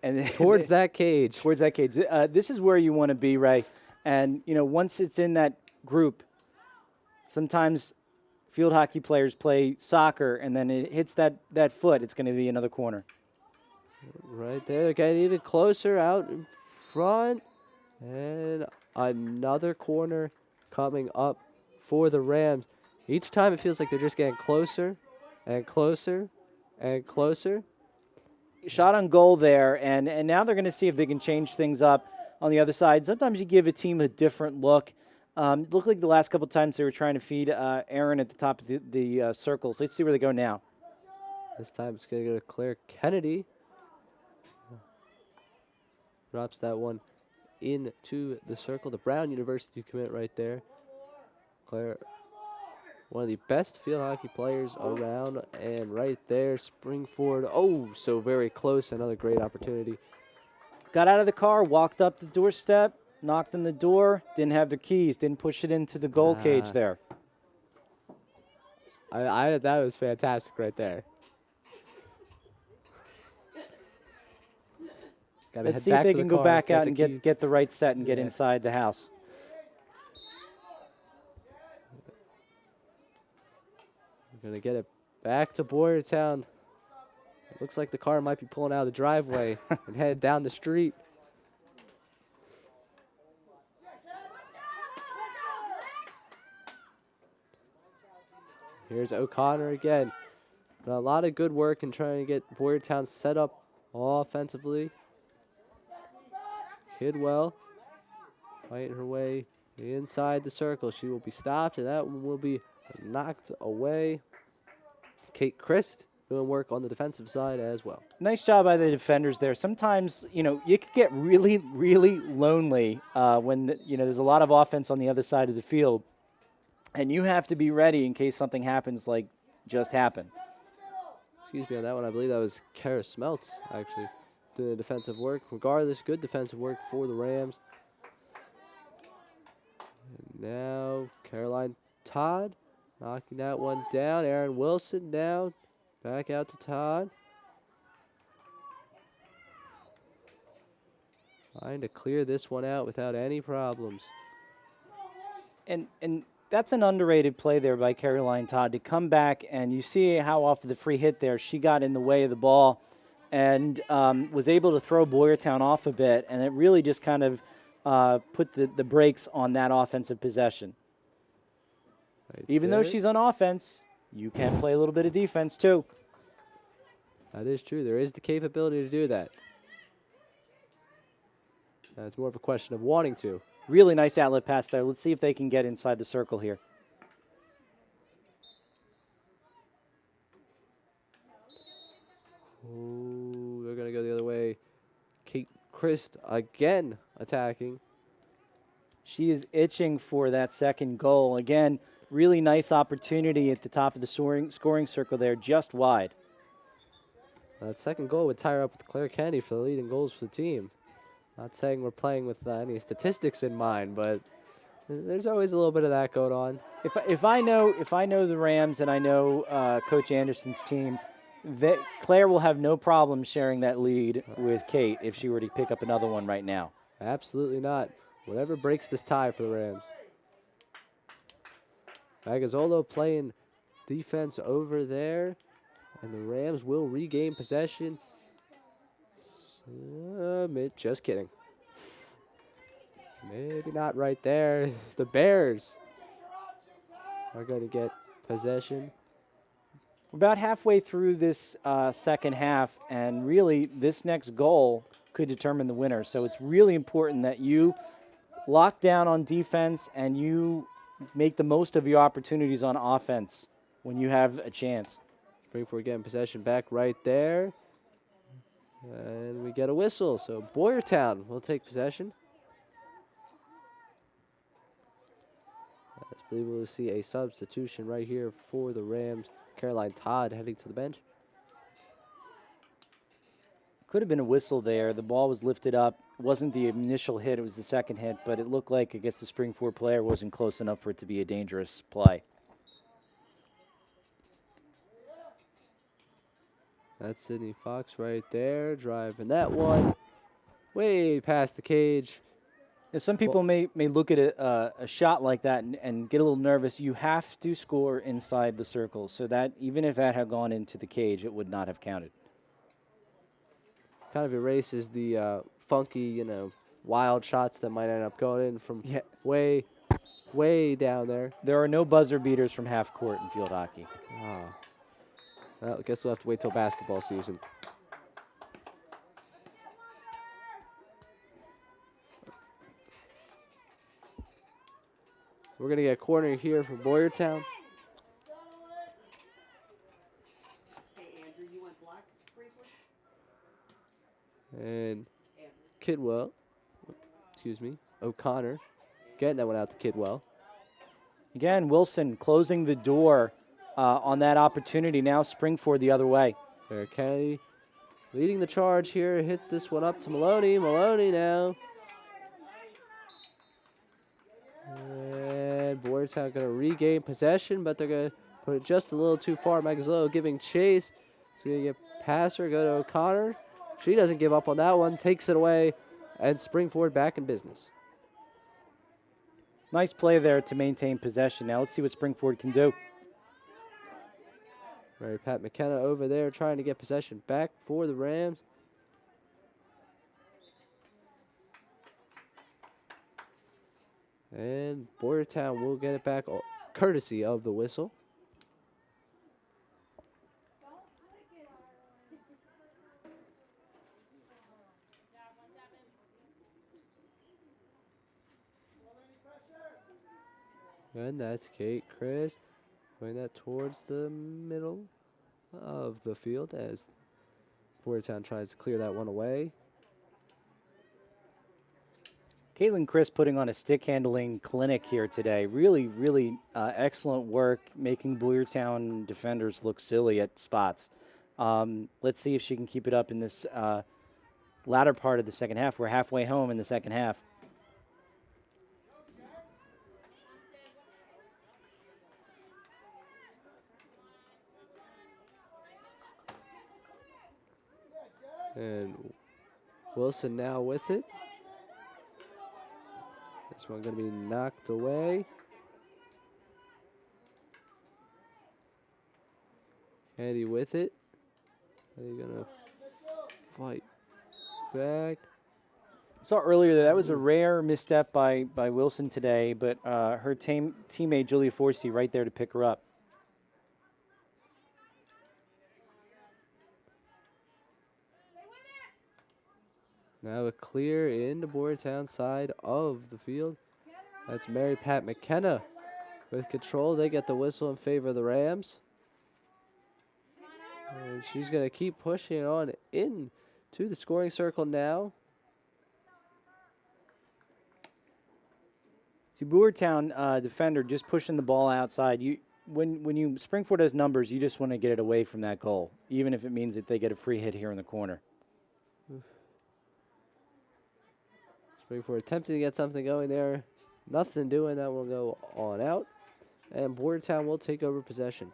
and towards that cage. Towards that cage. This is where you want to be, Ray. And, once it's in that group, sometimes field hockey players play soccer, and then it hits that foot, it's going to be another corner. Right there. They're getting even closer out in front. And another corner coming up for the Rams. Each time it feels like they're just getting closer and closer and closer. Shot on goal there, and now they're going to see if they can change things up on the other side. Sometimes you give a team a different look. It looked like the last couple times they were trying to feed Aaron at the top of the circles. Let's see where they go now. This time it's going to go to Claire Kennedy. Drops that one into the circle. The Brown University commit right there. Claire, one of the best field hockey players around, and right there, Springford. Oh, so very close. Another great opportunity. Got out of the car, walked up the doorstep, knocked on the door, didn't have their keys, didn't push it into the goal cage there. That was fantastic right there. Let's see if they can go back out and get the right set and get inside the house. We're going to get it back to Boyertown. It looks like the car might be pulling out of the driveway and head down the street. Here's O'Connor again. But a lot of good work in trying to get Boyertown set up offensively. Kidwell fighting her way inside the circle. She will be stopped, and that one will be knocked away. Kate Christ doing work on the defensive side as well. Nice job by the defenders there. Sometimes, you could get really, really lonely when, there's a lot of offense on the other side of the field. And you have to be ready in case something happens like just happened. Excuse me on that one. I believe that was Kara Smeltz, actually, doing the defensive work. Regardless, good defensive work for the Rams. And now Caroline Todd knocking that one down. Erin Wilson down. Back out to Todd. Trying to clear this one out without any problems. And that's an underrated play there by Caroline Todd to come back, and you see how off of the free hit there, she got in the way of the ball and was able to throw Boyertown off a bit, and it really just kind of put the brakes on that offensive possession. Right Even there. though she's on offense, you can play a little bit of defense too. That is true. There is the capability to do that. Now it's more of a question of wanting to. Really nice outlet pass there. Let's see if they can get inside the circle here. Ooh, they're going to go the other way. Kate Christ again attacking. She is itching for that second goal. Again, really nice opportunity at the top of the scoring circle there, just wide. That second goal would tie her up with Claire Kennedy for the leading goals for the team. Not saying we're playing with any statistics in mind, but there's always a little bit of that going on. If I know the Rams and I know Coach Anderson's team, Claire will have no problem sharing that lead with Kate if she were to pick up another one right now. Absolutely not. Whatever breaks this tie for the Rams. Magazzolo playing defense over there, and the Rams will regain possession. Just kidding. Maybe not right there. The Bears are going to get possession. We're about halfway through this second half, and really this next goal could determine the winner. So it's really important that you lock down on defense and you make the most of your opportunities on offense when you have a chance. Springford getting possession back right there. And we get a whistle, so Boyertown will take possession. I believe we'll see a substitution right here for the Rams. Caroline Todd heading to the bench. Could have been a whistle there. The ball was lifted up. It wasn't the initial hit, it was the second hit, but it looked like, I guess, the Springford player wasn't close enough for it to be a dangerous play. That's Sydney Fox right there, driving that one way past the cage. Now, some people may look at a shot like that and get a little nervous. You have to score inside the circle, so that even if that had gone into the cage, it would not have counted. Kind of erases the funky, wild shots that might end up going in from way down there. There are no buzzer beaters from half court in field hockey. Oh. Well, I guess we'll have to wait till basketball season. We're going to get a corner here for Boyertown. Hey, Andrew, you went black briefly? And Kidwell, O'Connor, getting that one out to Kidwell. Again, Wilson closing the door on that opportunity. Now Springford the other way. Claire Kennedy leading the charge here. Hits this one up to Maloney. Maloney now. And Boyertown going to regain possession, but they're going to put it just a little too far. Magazzolo giving chase. So going to get past her, go to O'Connor. She doesn't give up on that one. Takes it away. And Springford back in business. Nice play there to maintain possession. Now let's see what Springford can do. Mary Pat McKenna over there trying to get possession back for the Rams. And Boyertown will get it back courtesy of the whistle. And that's Kate Chris. Going that towards the middle of the field as Boyertown tries to clear that one away. Caitlin Chris putting on a stick handling clinic here today. Really, really excellent work making Boyertown defenders look silly at spots. Let's see if she can keep it up in this latter part of the second half. We're halfway home in the second half. And Wilson now with it. This one going to be knocked away. Kennedy with it. They're going to fight back. Saw earlier that was a rare misstep by Wilson today, but her teammate Julia Forsey right there to pick her up. Now a clear in the Boyertown side of the field. That's Mary Pat McKenna with control. They get the whistle in favor of the Rams. And she's going to keep pushing on in to the scoring circle now. See, Boyertown defender just pushing the ball outside. When Springford has numbers, you just want to get it away from that goal, even if it means that they get a free hit here in the corner. Springford attempting to get something going there. Nothing doing. That will go on out. And Boyertown will take over possession.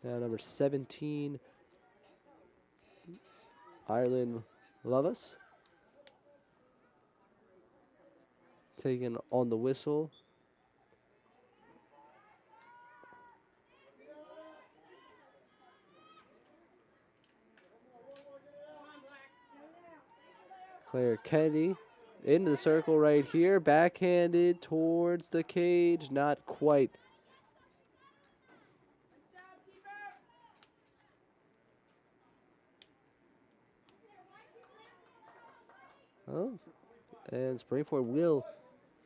Now number 17, Ireland Lovas. Taken on the whistle. Claire Kennedy into the circle right here. Backhanded towards the cage. Not quite. Oh, and Springford will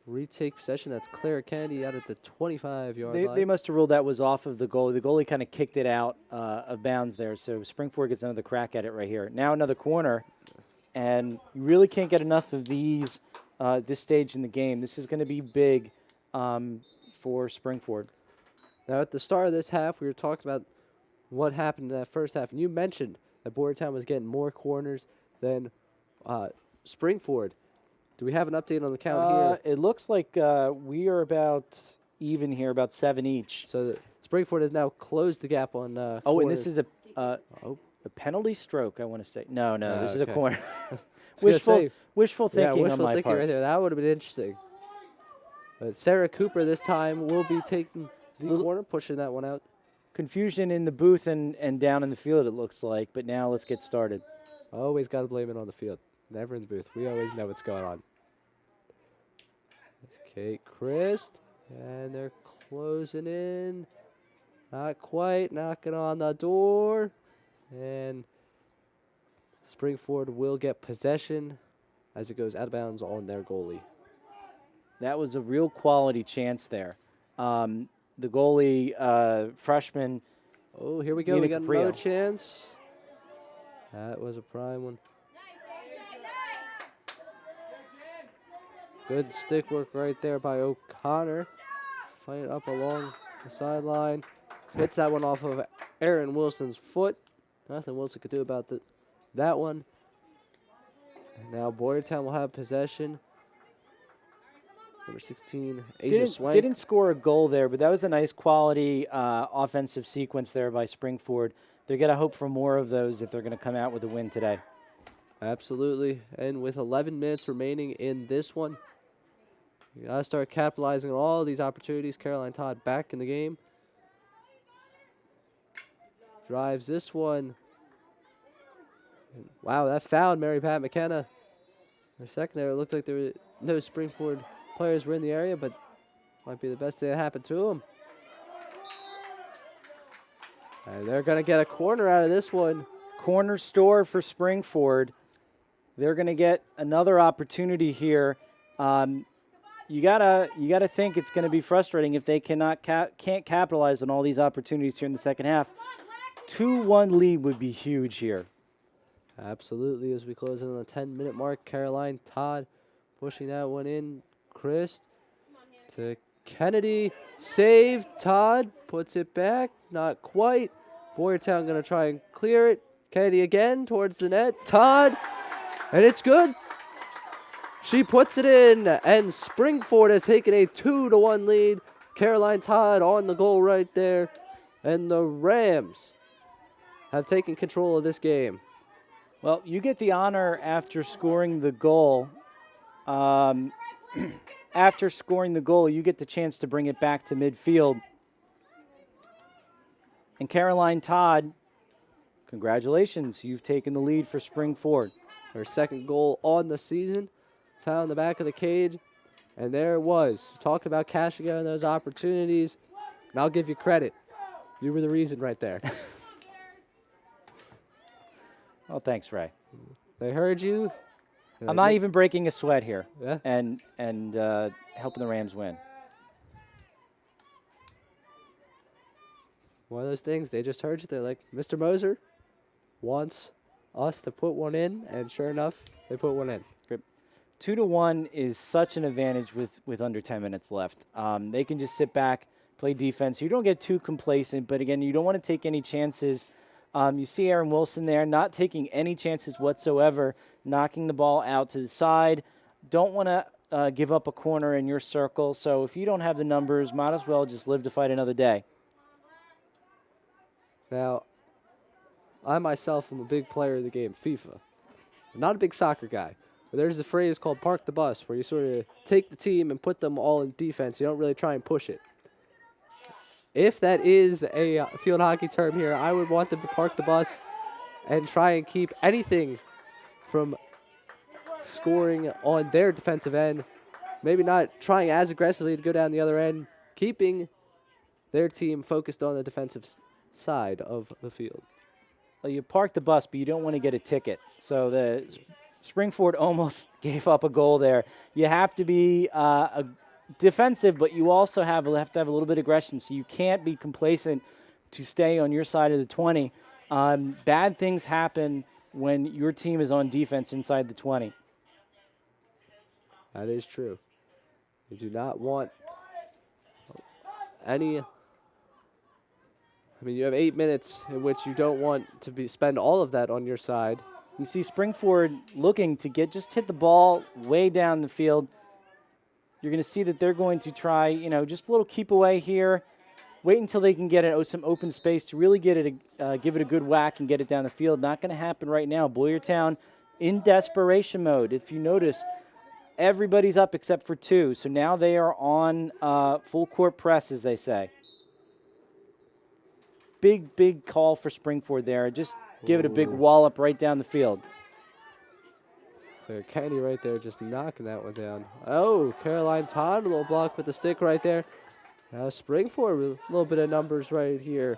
retake possession. That's Claire Kennedy out at the 25-yard line. They must have ruled that was off of the goal. The goalie kind of kicked it out of bounds there, so Springford gets another crack at it right here. Now another corner, and you really can't get enough of these this stage in the game. This is going to be big for Springford. Now at the start of this half, we were talking about what happened in that first half, and you mentioned that Boyertown was getting more corners than Springford. Do we have an update on the count here? It looks like we are about even here, about 7 each. So Springford has now closed the gap on and corners. this is a penalty stroke, I want to say. No, this is a okay. corner. Wishful thinking on my part. right there. That would have been interesting. But Sarah Cooper this time will be taking the corner, pushing that one out. Confusion in the booth and down in the field, it looks like. But now let's get started. Always got to blame it on the field. Never in the booth. We always know what's going on. It's Kate Christ. And they're closing in. Not quite. Knocking on the door. And Springford will get possession as it goes out of bounds on their goalie. That was a real quality chance there. The goalie, freshman. Oh, here we go. We got another chance. That was a prime one. Good stick work right there by O'Connor. Fighting up along the sideline. Hits that one off of Aaron Wilson's foot. Nothing Wilson could do about that one. And now Boyertown will have possession. Number 16, Asia Swank. Didn't score a goal there, but that was a nice quality offensive sequence there by Springford. They're going to hope for more of those if they're going to come out with a win today. Absolutely. And with 11 minutes remaining in this one, you got to start capitalizing on all these opportunities. Caroline Todd back in the game. Drives this one. And wow, that fouled Mary Pat McKenna. For a second there, it looked like there were no Springford players were in the area, but might be the best thing that happened to them. And they're going to get a corner out of this one. Corner store for Springford. They're going to get another opportunity here. You gotta think it's going to be frustrating if they can't capitalize on all these opportunities here in the second half. 2-1 lead would be huge here. Absolutely. As we close in on the 10-minute mark, Caroline Todd pushing that one in. Chris to Kennedy. Save. Todd puts it back. Not quite. Boyertown going to try and clear it. Kennedy again towards the net. Todd. And it's good. She puts it in. And Springford has taken a 2-1 lead. Caroline Todd on the goal right there. And the Rams have taken control of this game. Well, you get the honor after scoring the goal. After scoring the goal, you get the chance to bring it back to midfield. And Caroline Todd, congratulations. You've taken the lead for Springford. Her second goal on the season. Found the back of the cage. And there it was. Talked about cashing out on those opportunities. And I'll give you credit. You were the reason right there. Well, thanks, Ray. They heard you. I'm not even breaking a sweat here. Yeah. And helping the Rams win. One of those things, they just heard you. They're like, Mr. Moser wants us to put one in, and sure enough, they put one in. 2-1 is such an advantage with under 10 minutes left. They can just sit back, play defense. You don't get too complacent, but again, you don't want to take any chances. You see Aaron Wilson there not taking any chances whatsoever, knocking the ball out to the side. Don't want to give up a corner in your circle. So if you don't have the numbers, might as well just live to fight another day. Now, I myself am a big player of the game, FIFA. I'm not a big soccer guy. But there's a phrase called park the bus, where you sort of take the team and put them all in defense. You don't really try and push it. If that is a field hockey term here, I would want them to park the bus and try and keep anything from scoring on their defensive end. Maybe not trying as aggressively to go down the other end, keeping their team focused on the defensive side of the field. Well, you park the bus, but you don't want to get a ticket. So the Springford almost gave up a goal there. You have to be defensive, but you also have to have a little bit of aggression. So you can't be complacent to stay on your side of the 20. Bad things happen when your team is on defense inside the 20. That is true. You do not want any. I mean, you have 8 minutes in which you don't want to spend all of that on your side. You see Springford looking to just hit the ball way down the field. You're going to see that they're going to try, just a little keep away here. Wait until they can get some open space to really give it a good whack and get it down the field. Not going to happen right now. Boyertown in desperation mode. If you notice, everybody's up except for 2. So now they are on full court press, as they say. Big call for Springford there. Just give it a big wallop right down the field. So Kenny right there just knocking that one down. Oh, Caroline Todd, a little block with the stick right there. Now Springford with a little bit of numbers right here.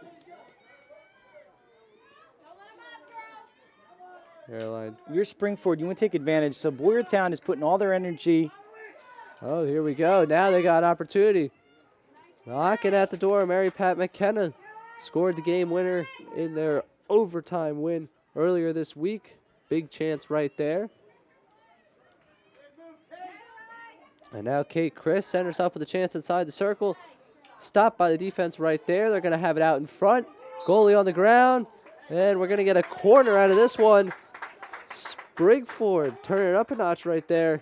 Caroline. You're Springford. You want to take advantage. So Boyertown is putting all their energy. Oh, here we go. Now they got opportunity. Knocking at the door, Mary Pat McKenna scored the game winner in their overtime win earlier this week. Big chance right there. And now Kate Chris centers up with a chance inside the circle. Stopped by the defense right there. They're going to have it out in front. Goalie on the ground. And we're going to get a corner out of this one. Springford turning it up a notch right there.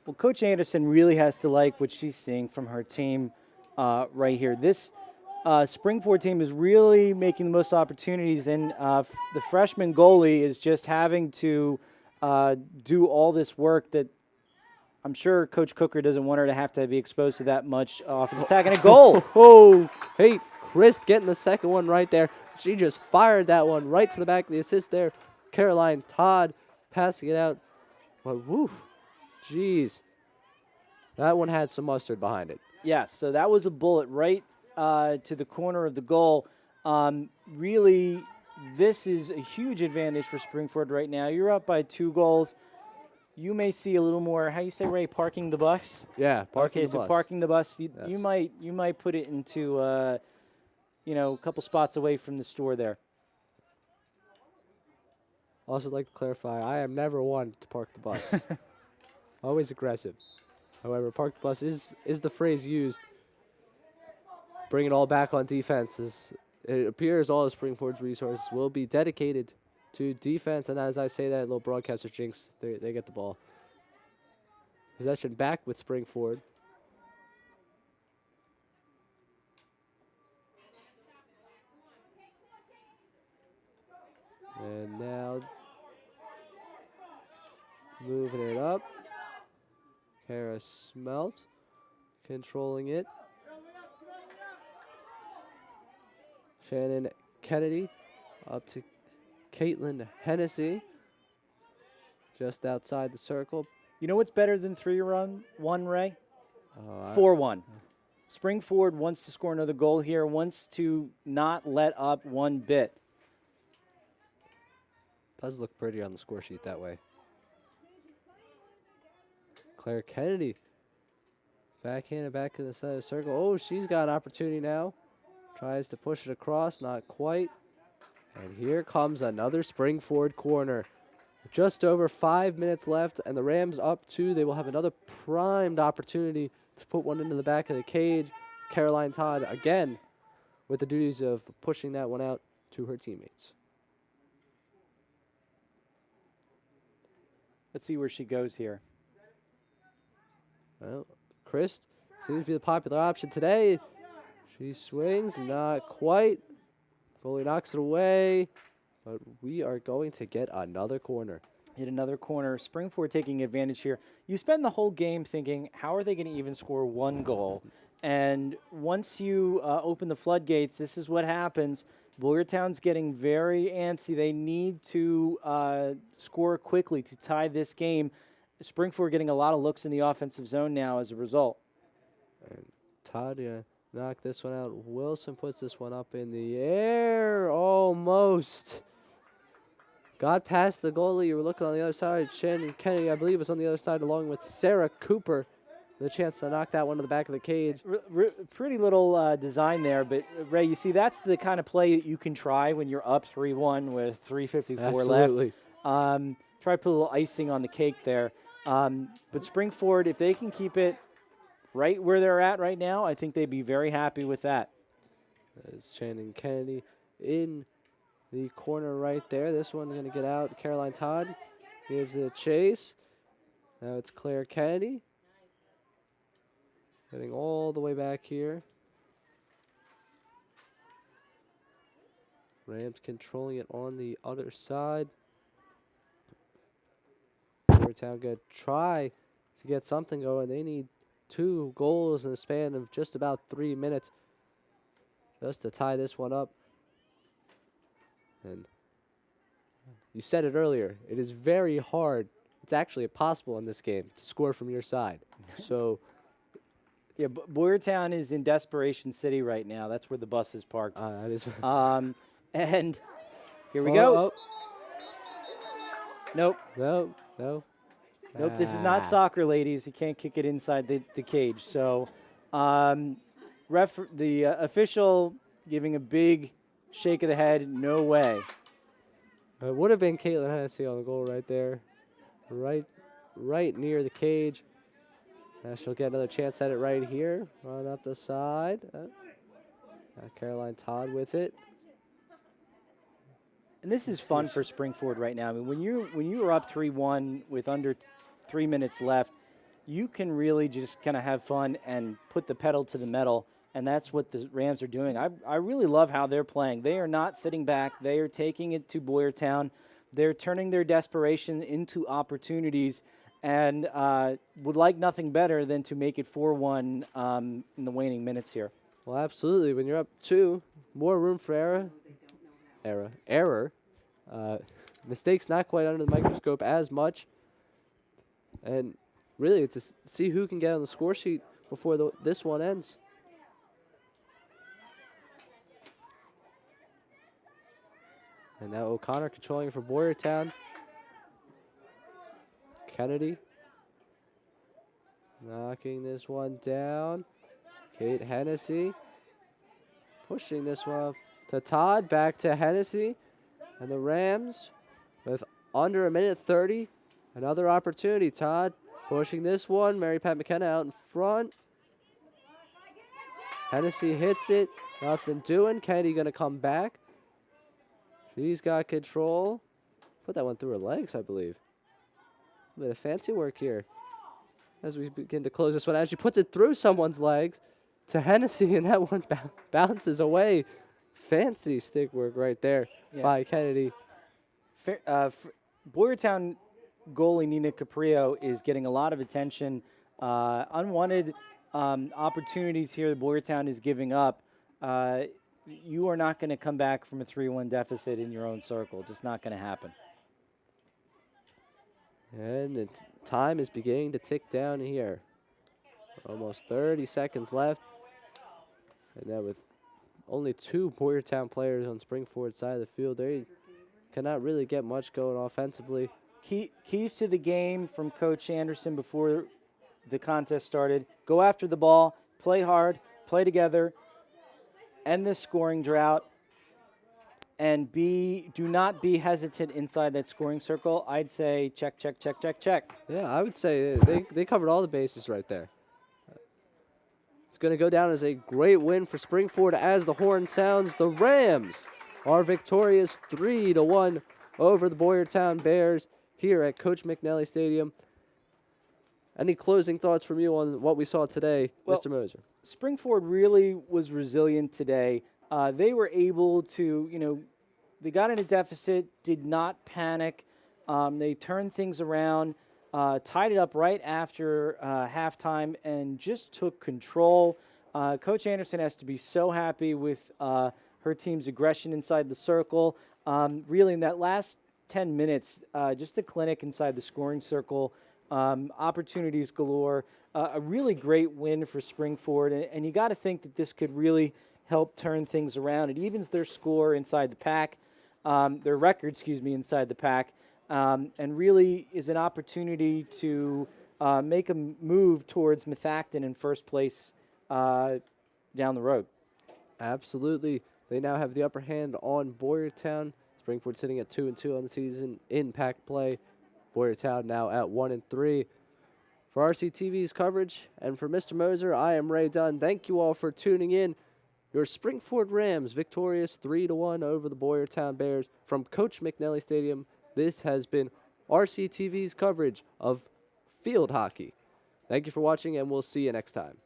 Well, Coach Anderson really has to like what she's seeing from her team right here. This Springford team is really making the most opportunities, and the freshman goalie is just having to do all this work that I'm sure Coach Cooker doesn't want her to have to be exposed to that much offensive attack. And a goal! Oh, hey, Chris getting the second one right there. She just fired that one right to the back of the assist there. Caroline Todd passing it out. But woof, jeez. That one had some mustard behind it. Yes, so that was a bullet right to the corner of the goal. Really, this is a huge advantage for Springford right now. You're up by 2 goals. You may see a little more, how you say, Ray, parking the bus? Yeah, parking the bus. Okay, so parking the bus, Yes. you might put it into, a couple spots away from the store there. Also like to clarify, I am never one to park the bus. Always aggressive. However, park the bus is the phrase used. Bring it all back on defense. It appears all of Springford's resources will be dedicated to defense, and as I say that, little broadcaster jinx, they get the ball. Possession back with Springford. And now moving it up. Kara Smelt controlling it. Shannon Kennedy up to Caitlin Hennessy. Just outside the circle. You know what's better than 3-1, Ray? 4-1. Spring Ford wants to score another goal here, wants to not let up one bit. Does look pretty on the score sheet that way. Claire Kennedy. Backhanded back to the side of the circle. Oh, she's got an opportunity now. Tries to push it across, not quite. And here comes another Spring Ford corner. Just over 5 minutes left, and the Rams up 2. They will have another primed opportunity to put one into the back of the cage. Caroline Todd again with the duties of pushing that one out to her teammates. Let's see where she goes here. Well, Chris seems to be the popular option today. She swings, not quite. Goalie knocks it away, but we are going to get another corner. Hit another corner. Springford taking advantage here. You spend the whole game thinking, how are they going to even score one goal? And once you open the floodgates, this is what happens. Boyertown's getting very antsy. They need to score quickly to tie this game. Springford getting a lot of looks in the offensive zone now as a result. And Todd knocked this one out. Wilson puts this one up in the air. Almost. Got past the goalie. You were looking on the other side. Shannon Kennedy, I believe, was on the other side along with Sarah Cooper. The chance to knock that one to the back of the cage. Pretty little design there, but Ray, you see, that's the kind of play that you can try when you're up 3-1 with 3:54 Absolutely. left. Try to put a little icing on the cake there. But Springford, if they can keep it right where they're at right now, I think they'd be very happy with that. There's Shannon Kennedy in the corner right there. This one's going to get out. Caroline Todd gives it a chase. Now it's Claire Kennedy. Getting all the way back here. Rams controlling it on the other side. Boyertown going to try to get something going. They need 2 goals in the span of just about 3 minutes just to tie this one up. And you said it earlier, it is very hard. It's actually impossible in this game to score from your side. So, yeah, Boyertown is in desperation city right now. That's where the bus is parked. That is. And here we go. Nope. No. Nope, this is not soccer, ladies. You can't kick it inside the cage. So, the official giving a big shake of the head. No way. It would have been Caitlin Hennessy on the goal right there, right near the cage. She'll get another chance at it right here. Run up the side. Caroline Todd with it. And this is fun for Springford right now. I mean, when you are up 3-1 with under 3 minutes left, you can really just kind of have fun and put the pedal to the metal, and that's what the Rams are doing. I really love how they're playing. They are not sitting back. They are taking it to Boyertown. They're turning their desperation into opportunities, and would like nothing better than to make it 4-1 in the waning minutes here. Well, absolutely. When you're up 2, more room for error. Mistakes not quite under the microscope as much. And really, it's to see who can get on the score sheet before this one ends. And now O'Connor controlling it for Boyertown. Kennedy knocking this one down. Kate Hennessy pushing this one up to Todd. Back to Hennessy. And the Rams with under a minute 30. Another opportunity. Todd pushing this one. Mary Pat McKenna out in front. Hennessy hits it. Nothing doing. Kennedy going to come back. She's got control. Put that one through her legs, I believe. A bit of fancy work here as we begin to close this one out. She puts it through someone's legs to Hennessy, and that one bounces away. Fancy stick work right there by Kennedy. Boyertown goalie Nina Caprio is getting a lot of attention. Unwanted opportunities here that Boyertown is giving up. You are not going to come back from a 3-1 deficit in your own circle. Just not going to happen. And the time is beginning to tick down here. Almost 30 seconds left. And now with only 2 Boyertown players on Springford side of the field, they cannot really get much going offensively. Keys to the game from Coach Anderson before the contest started: go after the ball, play hard, play together, end this scoring drought, and do not be hesitant inside that scoring circle. I'd say check, check, check, check, check. Yeah, I would say they covered all the bases right there. It's going to go down as a great win for Springford as the horn sounds. The Rams are victorious 3-1 over the Boyertown Bears here at Coach McNally Stadium. Any closing thoughts from you on what we saw today, Well, Mr. Moser? Springford really was resilient today. They were able to, they got in a deficit, did not panic. They turned things around, tied it up right after halftime, and just took control. Coach Anderson has to be so happy with her team's aggression inside the circle. Really, in that last 10 minutes, just a clinic inside the scoring circle, opportunities galore, a really great win for Springford. And you got to think that this could really help turn things around. It evens their score inside the pack, their record, inside the pack, and really is an opportunity to make a move towards Methacton in first place down the road. Absolutely. They now have the upper hand on Boyertown. Springford sitting at 2-2 on the season in pack play. Boyertown now at 1-3. For RCTV's coverage and for Mr. Moser, I am Ray Dunn. Thank you all for tuning in. Your Springford Rams victorious 3-1 over the Boyertown Bears from Coach McNally Stadium. This has been RCTV's coverage of field hockey. Thank you for watching, and we'll see you next time.